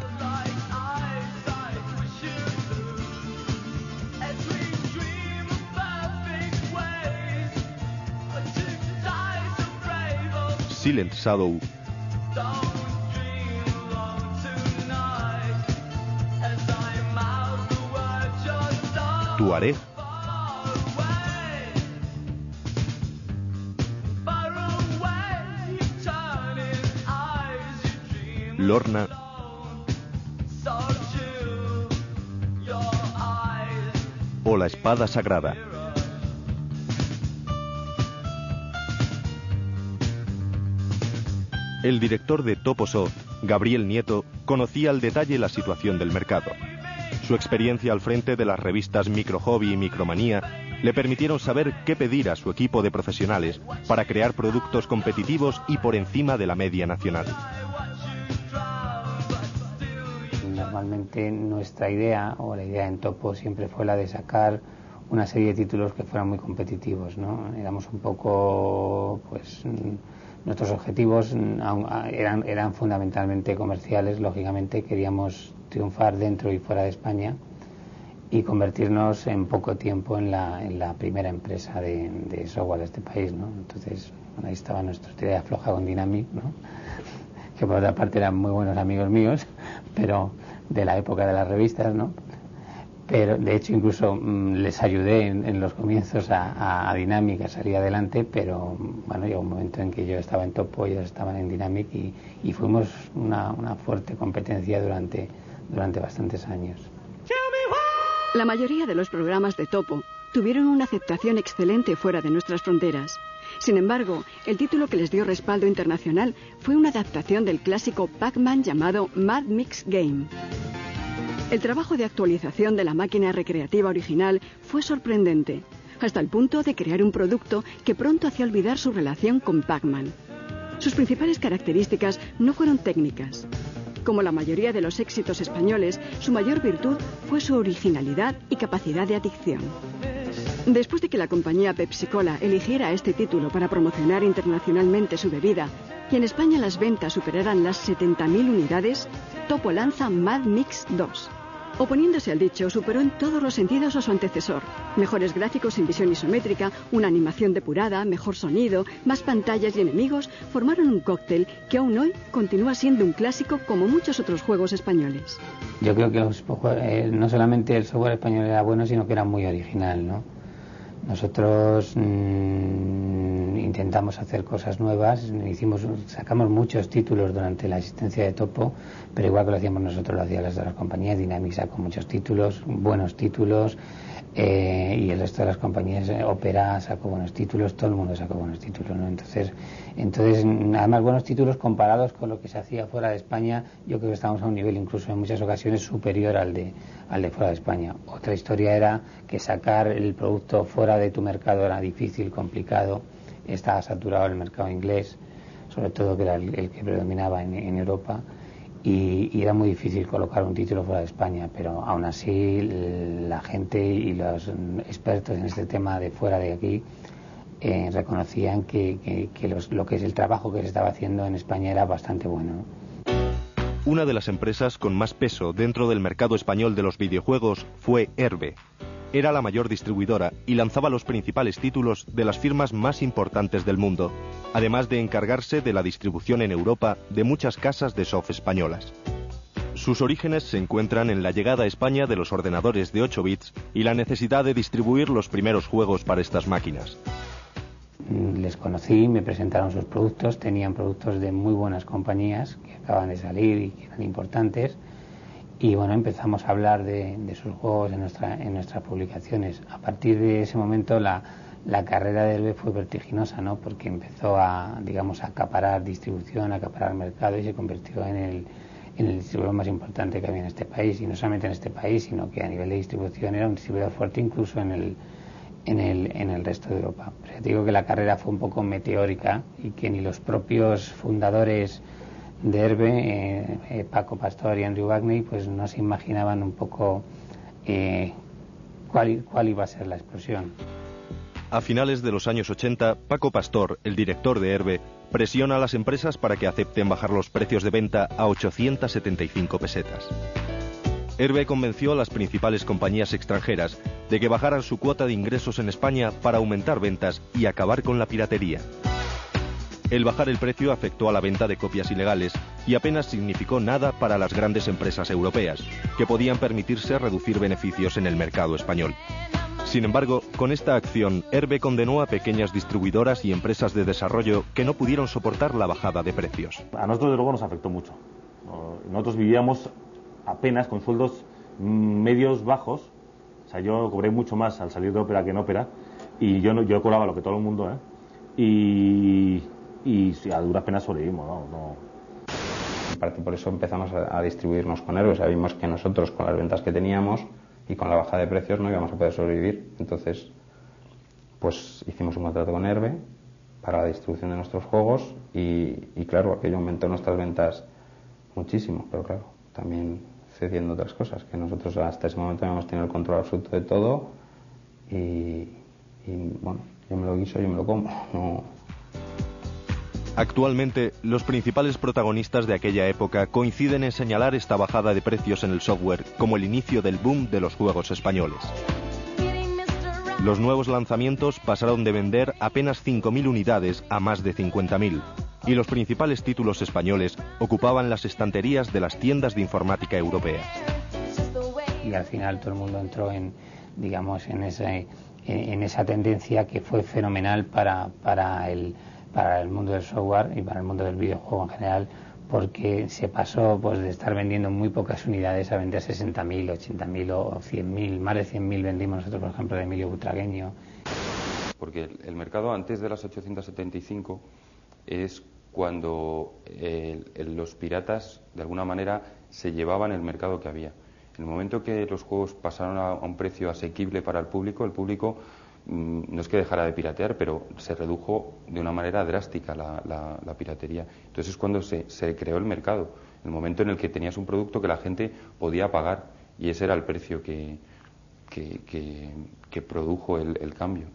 Silent Shadow, Tuareg, Lorna, o La Espada Sagrada. El director de Toposoft, Gabriel Nieto, conocía al detalle la situación del mercado. Su experiencia al frente de las revistas Micro Hobby y Micromanía le permitieron saber qué pedir a su equipo de profesionales para crear productos competitivos y por encima de la media nacional. Normalmente nuestra idea, o la idea en Topo, siempre fue la de sacar una serie de títulos que fueran muy competitivos, ¿no? Éramos un poco, pues, nuestros objetivos eran fundamentalmente comerciales. Lógicamente queríamos triunfar dentro y fuera de España y convertirnos en poco tiempo en la primera empresa de software de este país, ¿no? Entonces, bueno, ahí estaba nuestra idea floja con Dynamic, ¿no? Que por otra parte eran muy buenos amigos míos, pero de la época de las revistas, ¿no? Pero de hecho incluso les ayudé en los comienzos a Dynamic a salir adelante, pero bueno, llegó un momento en que yo estaba en Topo y ellos estaban en Dynamic y fuimos una fuerte competencia durante bastantes años. La mayoría de los programas de Topo tuvieron una aceptación excelente fuera de nuestras fronteras. Sin embargo, el título que les dio respaldo internacional fue una adaptación del clásico Pac-Man llamado Mad Mix Game. El trabajo de actualización de la máquina recreativa original fue sorprendente, hasta el punto de crear un producto que pronto hacía olvidar su relación con Pac-Man. Sus principales características no fueron técnicas. Como la mayoría de los éxitos españoles, su mayor virtud fue su originalidad y capacidad de adicción. Después de que la compañía Pepsi-Cola eligiera este título para promocionar internacionalmente su bebida, y en España las ventas superaran las 70.000 unidades, Topo lanza Mad Mix 2. Oponiéndose al dicho, superó en todos los sentidos a su antecesor. Mejores gráficos sin visión isométrica, una animación depurada, mejor sonido, más pantallas y enemigos formaron un cóctel que aún hoy continúa siendo un clásico como muchos otros juegos españoles. Yo creo que no solamente el software español era bueno, sino que era muy original, ¿no? Nosotros intentamos hacer cosas nuevas, sacamos muchos títulos durante la existencia de Topo, pero igual que lo hacíamos nosotros, lo hacían las otras compañías. Dynamic sacó muchos títulos, buenos títulos, y el resto de las compañías, Opera sacó buenos títulos, todo el mundo sacó buenos títulos, ¿no? Entonces, además buenos títulos comparados con lo que se hacía fuera de España, yo creo que estamos a un nivel incluso en muchas ocasiones superior al de fuera de España. Otra historia era que sacar el producto fuera de tu mercado era difícil, complicado, estaba saturado el mercado inglés, sobre todo que era el que predominaba en Europa. Y era muy difícil colocar un título fuera de España, pero aún así la gente y los expertos en este tema de fuera de aquí reconocían que lo que es el trabajo que se estaba haciendo en España era bastante bueno. Una de las empresas con más peso dentro del mercado español de los videojuegos fue Herbe. Era la mayor distribuidora y lanzaba los principales títulos de las firmas más importantes del mundo, además de encargarse de la distribución en Europa de muchas casas de soft españolas. Sus orígenes se encuentran en la llegada a España de los ordenadores de 8 bits y la necesidad de distribuir los primeros juegos para estas máquinas. Les conocí, me presentaron sus productos, tenían productos de muy buenas compañías que acaban de salir y que eran importantes. Y bueno, empezamos a hablar de sus juegos en nuestras publicaciones. A partir de ese momento la carrera de Herbe fue vertiginosa, ¿no? Porque empezó a acaparar distribución, a acaparar mercado y se convirtió en el distribuidor más importante que había en este país. Y no solamente en este país, sino que a nivel de distribución era un distribuidor fuerte incluso en el resto de Europa. Pero ya te digo que la carrera fue un poco meteórica y que ni los propios fundadores de Herbe, Paco Pastor y Andrew Bagney, pues no se imaginaban un poco cuál iba a ser la explosión. A finales de los años 80, Paco Pastor, el director de Herbe, presiona a las empresas para que acepten bajar los precios de venta a 875 pesetas. Herbe convenció a las principales compañías extranjeras de que bajaran su cuota de ingresos en España para aumentar ventas y acabar con la piratería. El bajar el precio afectó a la venta de copias ilegales y apenas significó nada para las grandes empresas europeas, que podían permitirse reducir beneficios en el mercado español. Sin embargo, con esta acción, Herbe condenó a pequeñas distribuidoras y empresas de desarrollo que no pudieron soportar la bajada de precios. A nosotros, de luego, nos afectó mucho. Nosotros vivíamos apenas con sueldos medios bajos. O sea, yo cobré mucho más al salir de ópera que en ópera, y yo cobraba lo que todo el mundo, y a duras penas sobrevivimos, ¿no? En parte por eso empezamos a distribuirnos con Herbe. Sabíamos que nosotros, con las ventas que teníamos y con la baja de precios, no íbamos a poder sobrevivir. Entonces, pues hicimos un contrato con Herbe para la distribución de nuestros juegos y claro, aquello aumentó nuestras ventas muchísimo, pero claro, también cediendo otras cosas, que nosotros hasta ese momento habíamos tenido el control absoluto de todo y bueno, yo me lo guiso, yo me lo como, no. Actualmente, los principales protagonistas de aquella época coinciden en señalar esta bajada de precios en el software como el inicio del boom de los juegos españoles. Los nuevos lanzamientos pasaron de vender apenas 5.000 unidades a más de 50.000, y los principales títulos españoles ocupaban las estanterías de las tiendas de informática europeas. Y al final todo el mundo entró en esa tendencia que fue fenomenal para el mundo del software y para el mundo del videojuego en general, porque se pasó pues de estar vendiendo muy pocas unidades a vender 60.000, 80.000 o 100.000, más de 100.000 vendimos nosotros, por ejemplo, de Emilio Butragueño. Porque el mercado antes de las 875 es cuando los piratas de alguna manera se llevaban el mercado que había. En el momento que los juegos pasaron a un precio asequible para el público no es que dejara de piratear, pero se redujo de una manera drástica la piratería. Entonces es cuando se creó el mercado, el momento en el que tenías un producto que la gente podía pagar, y ese era el precio que produjo el cambio.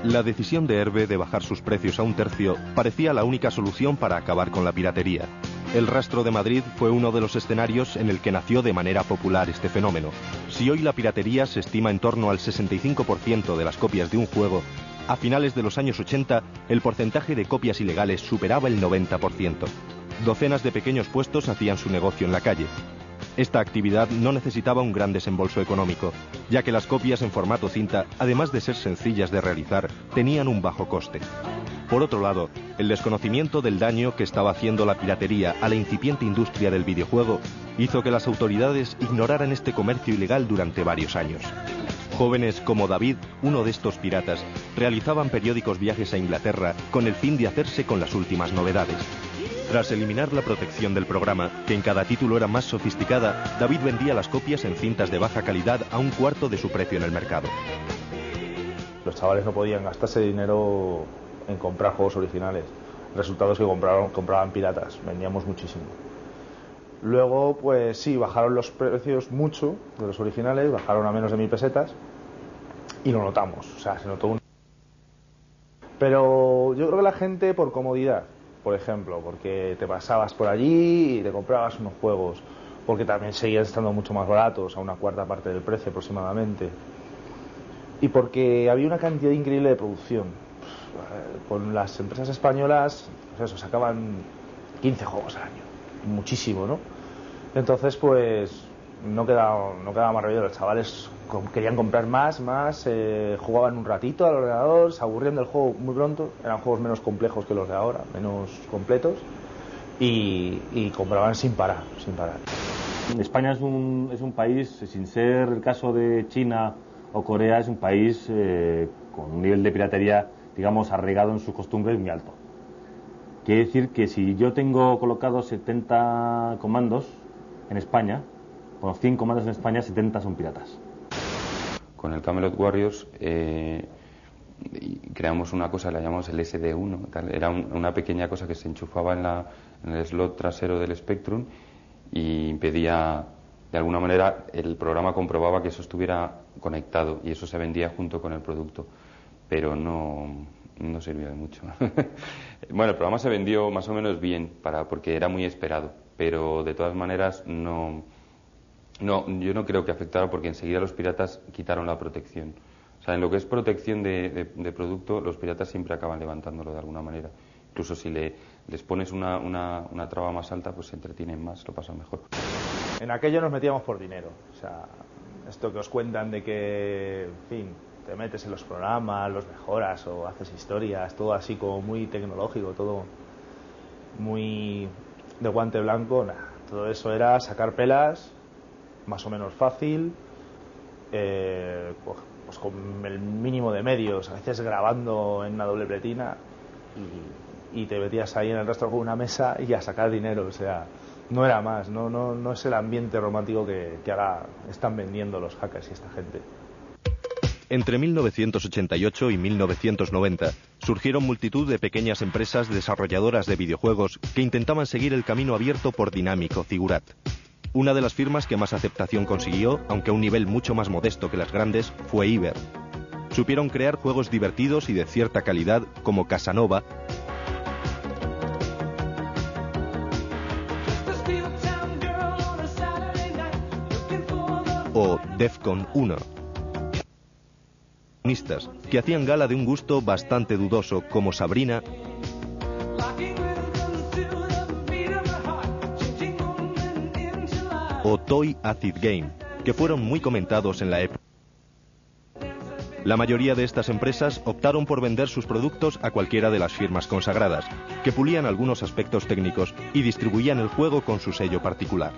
La decisión de Herbe de bajar sus precios a 1/3 parecía la única solución para acabar con la piratería. El Rastro de Madrid fue uno de los escenarios en el que nació de manera popular este fenómeno. Si hoy la piratería se estima en torno al 65% de las copias de un juego, a finales de los años 80 el porcentaje de copias ilegales superaba el 90%. Docenas de pequeños puestos hacían su negocio en la calle. Esta actividad no necesitaba un gran desembolso económico, ya que las copias en formato cinta, además de ser sencillas de realizar, tenían un bajo coste. Por otro lado, el desconocimiento del daño que estaba haciendo la piratería a la incipiente industria del videojuego hizo que las autoridades ignoraran este comercio ilegal durante varios años. Jóvenes como David, uno de estos piratas, realizaban periódicos viajes a Inglaterra con el fin de hacerse con las últimas novedades. Tras eliminar la protección del programa, que en cada título era más sofisticada, David vendía las copias en cintas de baja calidad a un cuarto de su precio en el mercado. Los chavales no podían gastarse dinero en comprar juegos originales. El resultado es que compraban piratas, vendíamos muchísimo. Luego, pues sí, bajaron los precios mucho de los originales, bajaron a menos de 1000 pesetas y lo notamos, o sea, se notó un... Pero yo creo que la gente, por comodidad, por ejemplo, porque te pasabas por allí y te comprabas unos juegos, porque también seguían estando mucho más baratos, a una cuarta parte del precio aproximadamente, y porque había una cantidad increíble de producción. Con las empresas españolas, pues eso, sacaban 15 juegos al año, muchísimo, ¿no? Entonces, pues no quedaba más remedio. Los chavales querían comprar más, jugaban un ratito al ordenador, se aburrían del juego muy pronto, eran juegos menos complejos que los de ahora, menos completos, y compraban sin parar. España es un país, sin ser el caso de China o Corea, es un país con un nivel de piratería, digamos, arraigado en sus costumbres muy alto. Quiere decir que si yo tengo colocados 70 comandos en España, con 100 comandos en España, 70 son piratas. Con el Camelot Warriors creamos una cosa, la llamamos el SD1, tal. Era una pequeña cosa que se enchufaba en el slot trasero del Spectrum y impedía, de alguna manera, el programa comprobaba que eso estuviera conectado y eso se vendía junto con el producto, pero no sirvió de mucho. Bueno, el programa se vendió más o menos bien, porque era muy esperado, pero de todas maneras yo no creo que afectara, porque enseguida los piratas quitaron la protección. O sea, en lo que es protección de producto, los piratas siempre acaban levantándolo de alguna manera. Incluso si les pones una traba más alta, pues se entretienen más, lo pasan mejor. En aquello nos metíamos por dinero. O sea, esto que os cuentan de que, en fin, te metes en los programas, los mejoras o haces historias, todo así como muy tecnológico, todo muy de guante blanco, nada. Todo eso era sacar pelas, más o menos fácil, pues con el mínimo de medios, a veces grabando en una doble pletina y te metías ahí en el rastro con una mesa y a sacar dinero. O sea, no era más, no es el ambiente romántico que ahora están vendiendo los hackers y esta gente. Entre 1988 y 1990 surgieron multitud de pequeñas empresas desarrolladoras de videojuegos que intentaban seguir el camino abierto por Dynamic o Zigurat. Una de las firmas que más aceptación consiguió, aunque a un nivel mucho más modesto que las grandes, fue Iber. Supieron crear juegos divertidos y de cierta calidad como Casanova o Defcon 1. Que hacían gala de un gusto bastante dudoso, como Sabrina o Toy Acid Game, que fueron muy comentados en la época. La mayoría de estas empresas optaron por vender sus productos a cualquiera de las firmas consagradas, que pulían algunos aspectos técnicos y distribuían el juego con su sello particular.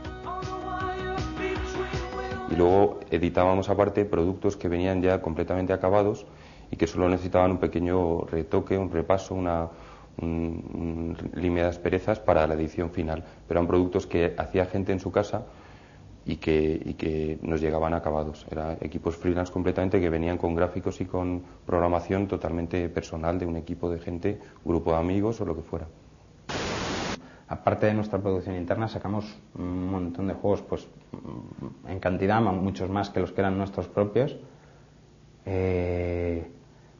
Y luego editábamos aparte productos que venían ya completamente acabados y que solo necesitaban un pequeño retoque, un repaso, un límite de asperezas para la edición final. Pero eran productos que hacía gente en su casa y que nos llegaban acabados. Eran equipos freelance completamente que venían con gráficos y con programación totalmente personal de un equipo de gente, grupo de amigos o lo que fuera. Aparte de nuestra producción interna, sacamos un montón de juegos, pues en cantidad, muchos más que los que eran nuestros propios,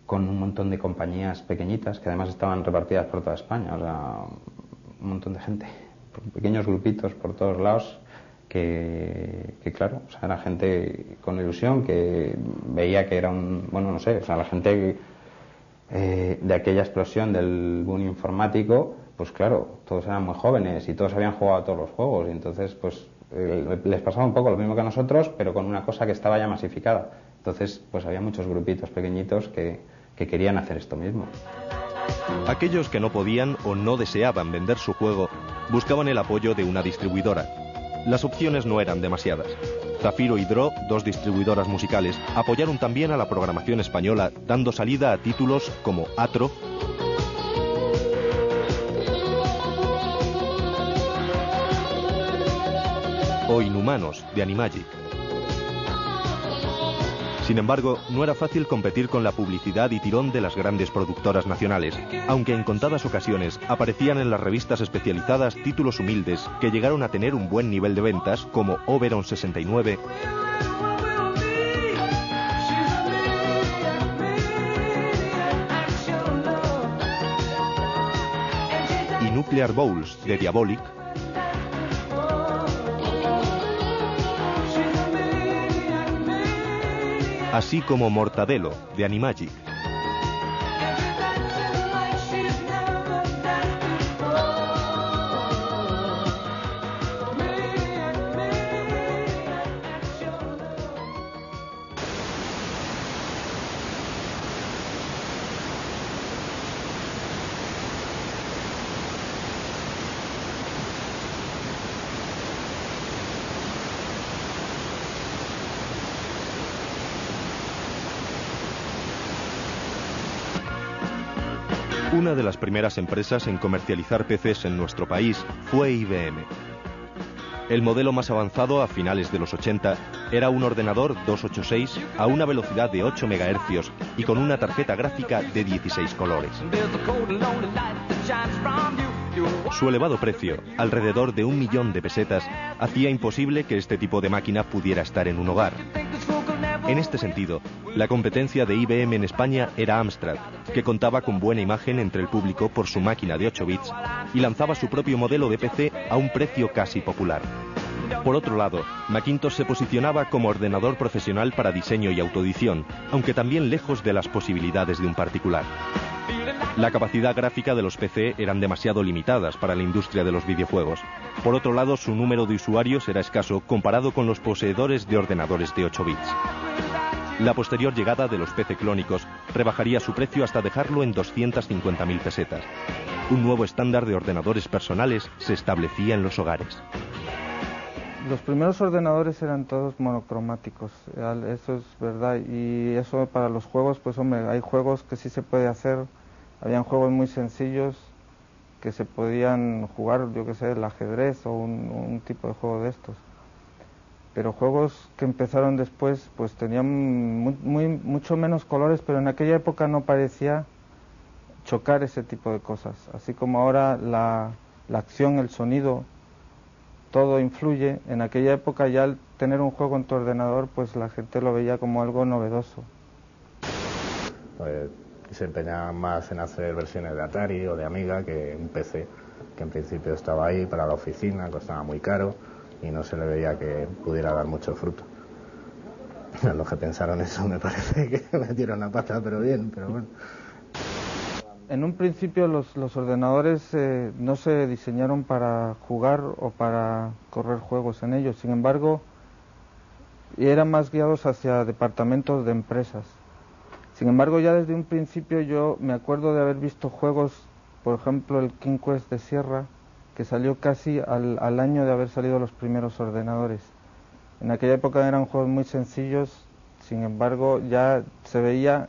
con un montón de compañías pequeñitas que además estaban repartidas por toda España, o sea, un montón de gente. pequeños grupitos por todos lados que claro, o sea, era gente con ilusión que veía que era bueno, no sé, o sea, la gente de aquella explosión del boom informático, pues claro, todos eran muy jóvenes y todos habían jugado a todos los juegos y entonces pues les pasaba un poco lo mismo que a nosotros, pero con una cosa que estaba ya masificada. Entonces pues había muchos grupitos pequeñitos que querían hacer esto mismo. Aquellos que no podían o no deseaban vender su juego buscaban el apoyo de una distribuidora. Las opciones no eran demasiadas. Zafiro y Draw, dos distribuidoras musicales, apoyaron también a la programación española, dando salida a títulos como Atro o Inhumanos, de Animagic. Sin embargo, no era fácil competir con la publicidad y tirón de las grandes productoras nacionales, aunque en contadas ocasiones aparecían en las revistas especializadas títulos humildes que llegaron a tener un buen nivel de ventas, como Oberon 69 y Nuclear Bowls, de Diabolic, así como Mortadelo, de Animagic. Una de las primeras empresas en comercializar PCs en nuestro país fue IBM. El modelo más avanzado a finales de los 80 era un ordenador 286 a una velocidad de 8 MHz y con una tarjeta gráfica de 16 colores. Su elevado precio, alrededor de 1 millón de pesetas, hacía imposible que este tipo de máquina pudiera estar en un hogar. En este sentido, la competencia de IBM en España era Amstrad, que contaba con buena imagen entre el público por su máquina de 8 bits y lanzaba su propio modelo de PC a un precio casi popular. Por otro lado, Macintosh se posicionaba como ordenador profesional para diseño y autoedición, aunque también lejos de las posibilidades de un particular. La capacidad gráfica de los PC eran demasiado limitadas para la industria de los videojuegos. Por otro lado, su número de usuarios era escaso comparado con los poseedores de ordenadores de 8 bits. La posterior llegada de los PC clónicos rebajaría su precio hasta dejarlo en 250.000 pesetas. Un nuevo estándar de ordenadores personales se establecía en los hogares. Los primeros ordenadores eran todos monocromáticos, eso es verdad, y eso para los juegos, pues hombre, hay juegos que sí se puede hacer, habían juegos muy sencillos que se podían jugar, yo que sé, el ajedrez o un tipo de juego de estos. Pero juegos que empezaron después, pues tenían mucho menos colores, pero en aquella época no parecía chocar ese tipo de cosas. Así como ahora la acción, el sonido, todo influye. En aquella época ya al tener un juego en tu ordenador, pues la gente lo veía como algo novedoso. Se empeñaba más en hacer versiones de Atari o de Amiga que un PC, que en principio estaba ahí para la oficina, costaba muy caro y no se le veía que pudiera dar mucho fruto. Los que pensaron eso me parece que metieron la pata, pero bien, pero bueno. En un principio los ordenadores no se diseñaron para jugar o para correr juegos en ellos, sin embargo, eran más guiados hacia departamentos de empresas. Sin embargo, ya desde un principio yo me acuerdo de haber visto juegos, por ejemplo el King Quest de Sierra, que salió casi al año de haber salido los primeros ordenadores. En aquella época eran juegos muy sencillos, sin embargo ya se veía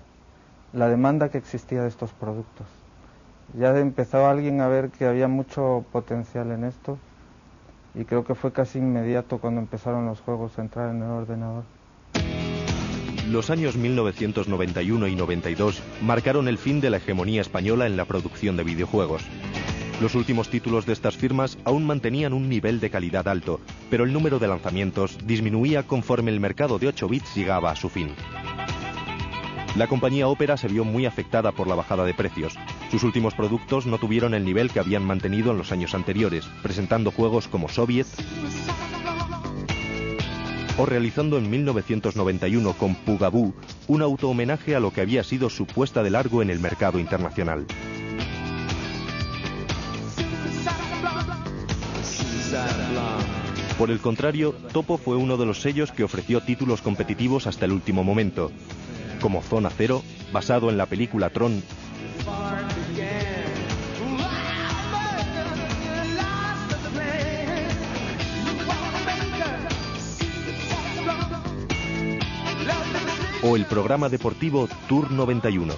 la demanda que existía de estos productos. Ya empezaba alguien a ver que había mucho potencial en esto y creo que fue casi inmediato cuando empezaron los juegos a entrar en el ordenador. Los años 1991 y 92 marcaron el fin de la hegemonía española en la producción de videojuegos. Los últimos títulos de estas firmas aún mantenían un nivel de calidad alto, pero el número de lanzamientos disminuía conforme el mercado de 8 bits llegaba a su fin. La compañía Opera se vio muy afectada por la bajada de precios. Sus últimos productos no tuvieron el nivel que habían mantenido en los años anteriores, presentando juegos como Soviet o realizando en 1991 con Pugaboo un auto-homenaje a lo que había sido su puesta de largo en el mercado internacional. Por el contrario, Topo fue uno de los sellos que ofreció títulos competitivos hasta el último momento, como Zona Cero, basado en la película Tron, o el programa deportivo Tour 91.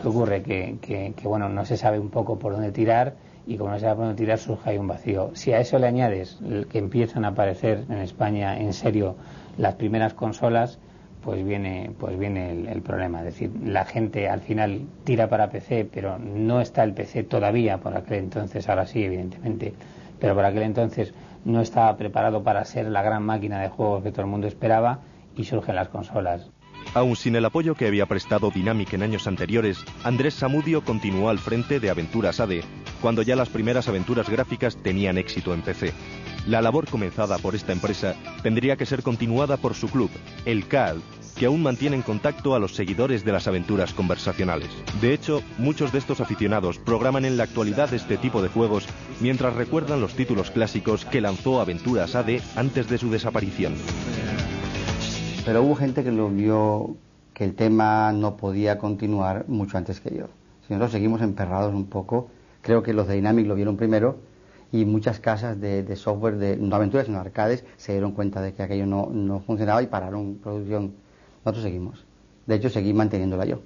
¿Qué ocurre? Que bueno, no se sabe un poco por dónde tirar, y como no se sabe por dónde tirar, surge ahí un vacío. Si a eso le añades que empiezan a aparecer en España en serio las primeras consolas, pues viene el problema. Es decir, la gente al final tira para PC, pero no está el PC todavía por aquel entonces, ahora sí, evidentemente, pero por aquel entonces no estaba preparado para ser la gran máquina de juegos que todo el mundo esperaba, y surgen las consolas. Aún sin el apoyo que había prestado Dynamic en años anteriores, Andrés Samudio continuó al frente de Aventuras AD, cuando ya las primeras aventuras gráficas tenían éxito en PC. La labor comenzada por esta empresa tendría que ser continuada por su club, el CAD, que aún mantiene en contacto a los seguidores de las aventuras conversacionales. De hecho, muchos de estos aficionados programan en la actualidad este tipo de juegos mientras recuerdan los títulos clásicos que lanzó Aventuras AD antes de su desaparición. Pero hubo gente que lo vio, que el tema no podía continuar mucho antes que yo. Si nosotros seguimos emperrados un poco, creo que los de Dynamic lo vieron primero, y muchas casas de software, no aventuras sino arcades, se dieron cuenta de que aquello no funcionaba y pararon producción. Nosotros seguimos. De hecho, seguí manteniéndola yo.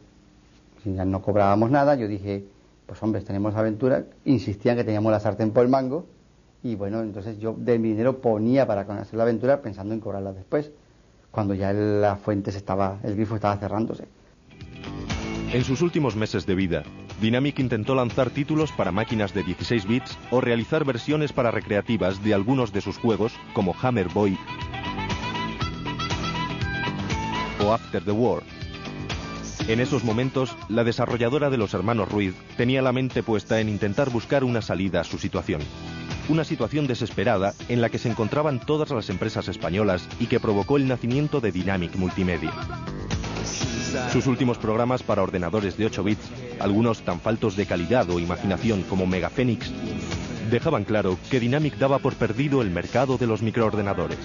Si ya no cobrábamos nada, yo dije, pues hombre, tenemos aventura, insistían que teníamos la sartén por el mango, y bueno, entonces yo de mi dinero ponía para hacer la aventura pensando en cobrarla después, cuando ya la fuente el grifo estaba cerrándose. En sus últimos meses de vida, Dynamic intentó lanzar títulos para máquinas de 16 bits o realizar versiones para recreativas de algunos de sus juegos, como Hammer Boy o After the War. En esos momentos, la desarrolladora de los hermanos Ruiz tenía la mente puesta en intentar buscar una salida a su situación. Una situación desesperada en la que se encontraban todas las empresas españolas y que provocó el nacimiento de Dynamic Multimedia. Sus últimos programas para ordenadores de 8 bits, algunos tan faltos de calidad o imaginación como Mega Phoenix, dejaban claro que Dynamic daba por perdido el mercado de los microordenadores.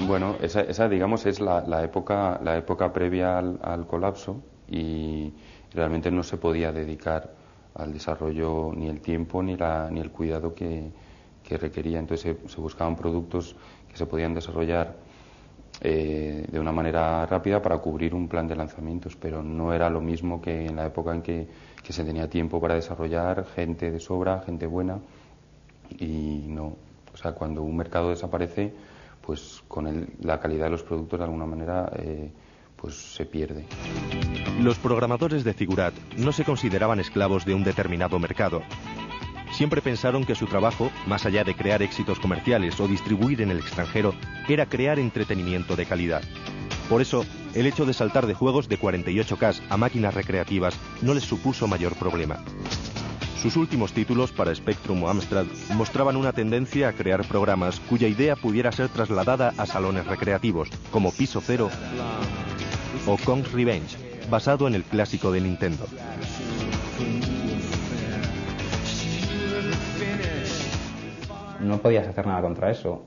Bueno, esa digamos es la época previa al colapso, y realmente no se podía dedicar al desarrollo ni el tiempo ni el cuidado que requería. Entonces se buscaban productos que se podían desarrollar de una manera rápida para cubrir un plan de lanzamientos, pero no era lo mismo que en la época en que se tenía tiempo para desarrollar, gente de sobra, gente buena, y no, o sea, cuando un mercado desaparece, pues con la calidad de los productos de alguna manera pues se pierde. Los programadores de Figurat no se consideraban esclavos de un determinado mercado. Siempre pensaron que su trabajo, más allá de crear éxitos comerciales o distribuir en el extranjero, era crear entretenimiento de calidad. Por eso, el hecho de saltar de juegos de 48K a máquinas recreativas no les supuso mayor problema. Sus últimos títulos para Spectrum o Amstrad mostraban una tendencia a crear programas cuya idea pudiera ser trasladada a salones recreativos, como Piso Cero o Kong's Revenge, basado en el clásico de Nintendo. No podías hacer nada contra eso.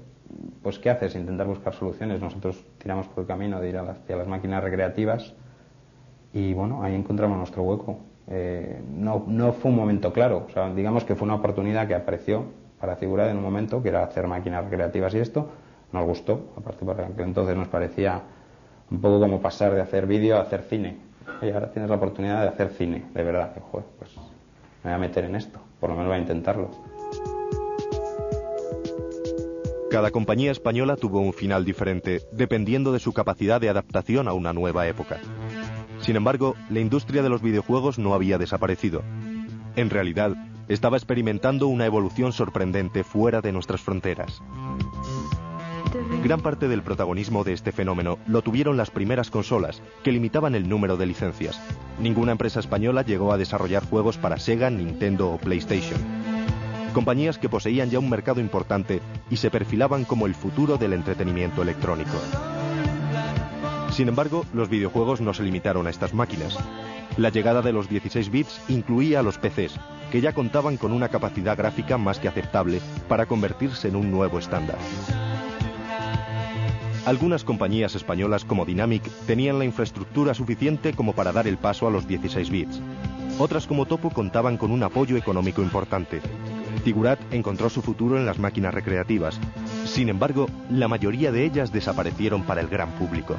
Pues ¿qué haces? Intentar buscar soluciones. Nosotros tiramos por el camino de ir hacia las máquinas recreativas, y bueno, ahí encontramos nuestro hueco. No fue un momento claro, o sea, digamos que fue una oportunidad que apareció para Figurat en un momento, que era hacer máquinas recreativas, y esto nos gustó. Aparte, por ejemplo, entonces nos parecía un poco como pasar de hacer vídeo a hacer cine. Y ahora tienes la oportunidad de hacer cine, de verdad. Y, joder, pues me voy a meter en esto, por lo menos voy a intentarlo. Cada compañía española tuvo un final diferente, dependiendo de su capacidad de adaptación a una nueva época. Sin embargo, la industria de los videojuegos no había desaparecido. En realidad, estaba experimentando una evolución sorprendente fuera de nuestras fronteras. Gran parte del protagonismo de este fenómeno lo tuvieron las primeras consolas, que limitaban el número de licencias. Ninguna empresa española llegó a desarrollar juegos para Sega, Nintendo o PlayStation. Compañías que poseían ya un mercado importante y se perfilaban como el futuro del entretenimiento electrónico. Sin embargo, los videojuegos no se limitaron a estas máquinas. La llegada de los 16 bits incluía a los PCs, que ya contaban con una capacidad gráfica más que aceptable para convertirse en un nuevo estándar. Algunas compañías españolas como Dynamic tenían la infraestructura suficiente como para dar el paso a los 16 bits. Otras como Topo contaban con un apoyo económico importante. Figurat encontró su futuro en las máquinas recreativas. Sin embargo, la mayoría de ellas desaparecieron para el gran público.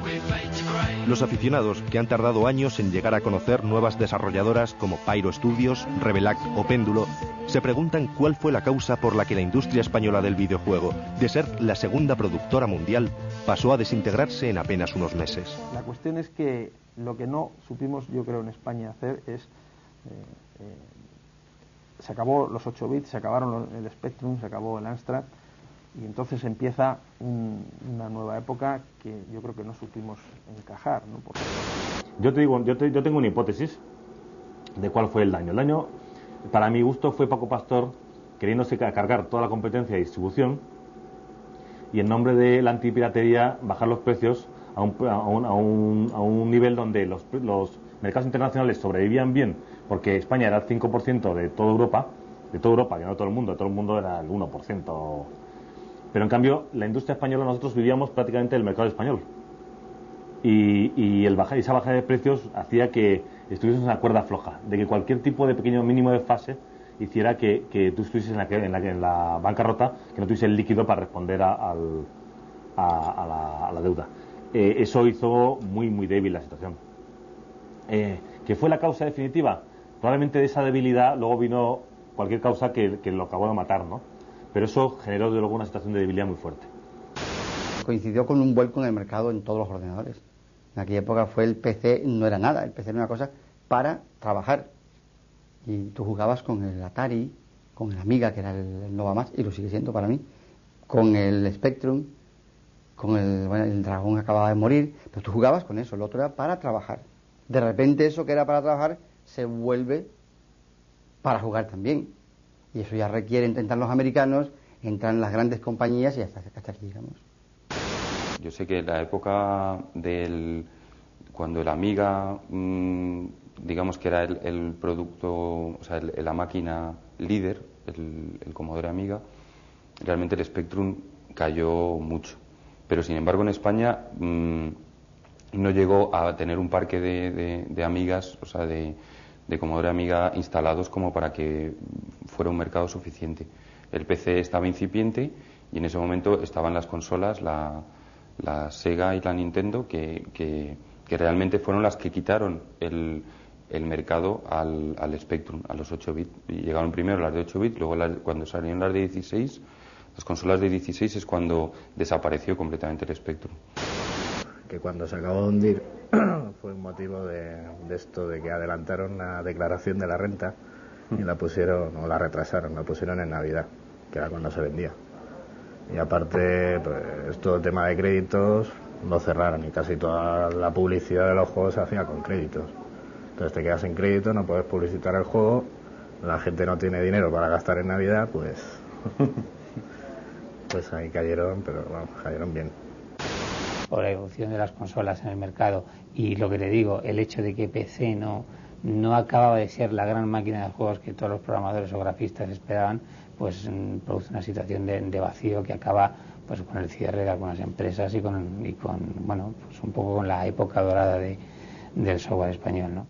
Los aficionados, que han tardado años en llegar a conocer nuevas desarrolladoras como Pyro Studios, Revelac o Péndulo, se preguntan cuál fue la causa por la que la industria española del videojuego, de ser la segunda productora mundial, pasó a desintegrarse en apenas unos meses. La cuestión es que lo que no supimos, yo creo, en España hacer es... se acabó los 8 bits, se acabaron el Spectrum, se acabó el Amstrad, y entonces empieza una nueva época que yo creo que no supimos encajar, ¿no? Porque... Yo tengo una hipótesis de cuál fue el daño. El daño, para mi gusto, fue Paco Pastor queriéndose cargar toda la competencia de distribución y en nombre de la antipiratería bajar los precios a un nivel donde los mercados internacionales sobrevivían bien, porque España era el 5% de toda Europa, que no todo el mundo era el 1%. Pero en cambio, la industria española, nosotros vivíamos prácticamente del mercado español. Y esa bajada de precios hacía que estuviésemos en una cuerda floja, de que cualquier tipo de pequeño mínimo de fase hiciera que tú estuvieses en la bancarrota, que no tuviese el líquido para responder a la deuda. Eso hizo muy, muy débil la situación. ¿Qué fue la causa definitiva? Probablemente de esa debilidad luego vino cualquier causa que lo acabó de matar, ¿no? Pero eso generó desde luego una situación de debilidad muy fuerte. Coincidió con un vuelco en el mercado en todos los ordenadores. En aquella época fue el PC, no era nada, el PC era una cosa para trabajar. Y tú jugabas con el Atari, con el Amiga, que era el Nova Más, y lo sigue siendo para mí, con el Spectrum, con el Dragón acababa de morir, pero tú jugabas con eso, el otro era para trabajar. De repente eso que era para trabajar se vuelve para jugar también. Y eso ya requiere, entran los americanos, entran las grandes compañías y hasta aquí llegamos. Yo sé que en la época cuando el Amiga, digamos que era el producto, o sea, la máquina líder, el Commodore Amiga, realmente el Spectrum cayó mucho. Pero sin embargo en España no llegó a tener un parque de Amigas, o sea, de Commodore Amiga instalados como para que fuera un mercado suficiente. El PC estaba incipiente y en ese momento estaban las consolas, la Sega y la Nintendo, que realmente fueron las que quitaron el mercado al Spectrum, a los 8 bits. Y llegaron primero las de 8 bits, luego cuando salieron las de 16, las consolas de 16 es cuando desapareció completamente el Spectrum. Que cuando se acabó de hundir fue un motivo de esto, de que adelantaron la declaración de la renta y la pusieron, o la retrasaron, la pusieron en Navidad, que era cuando se vendía. Y aparte, pues todo el tema de créditos lo cerraron y casi toda la publicidad de los juegos se hacía con créditos. Entonces te quedas sin crédito, no puedes publicitar el juego, la gente no tiene dinero para gastar en Navidad, pues pues ahí cayeron, pero bueno, cayeron bien. Por la evolución de las consolas en el mercado y lo que te digo, el hecho de que PC no acababa de ser la gran máquina de juegos que todos los programadores o grafistas esperaban, pues produce una situación de vacío que acaba pues con el cierre de algunas empresas y con bueno, pues un poco con la época dorada del software español, ¿no?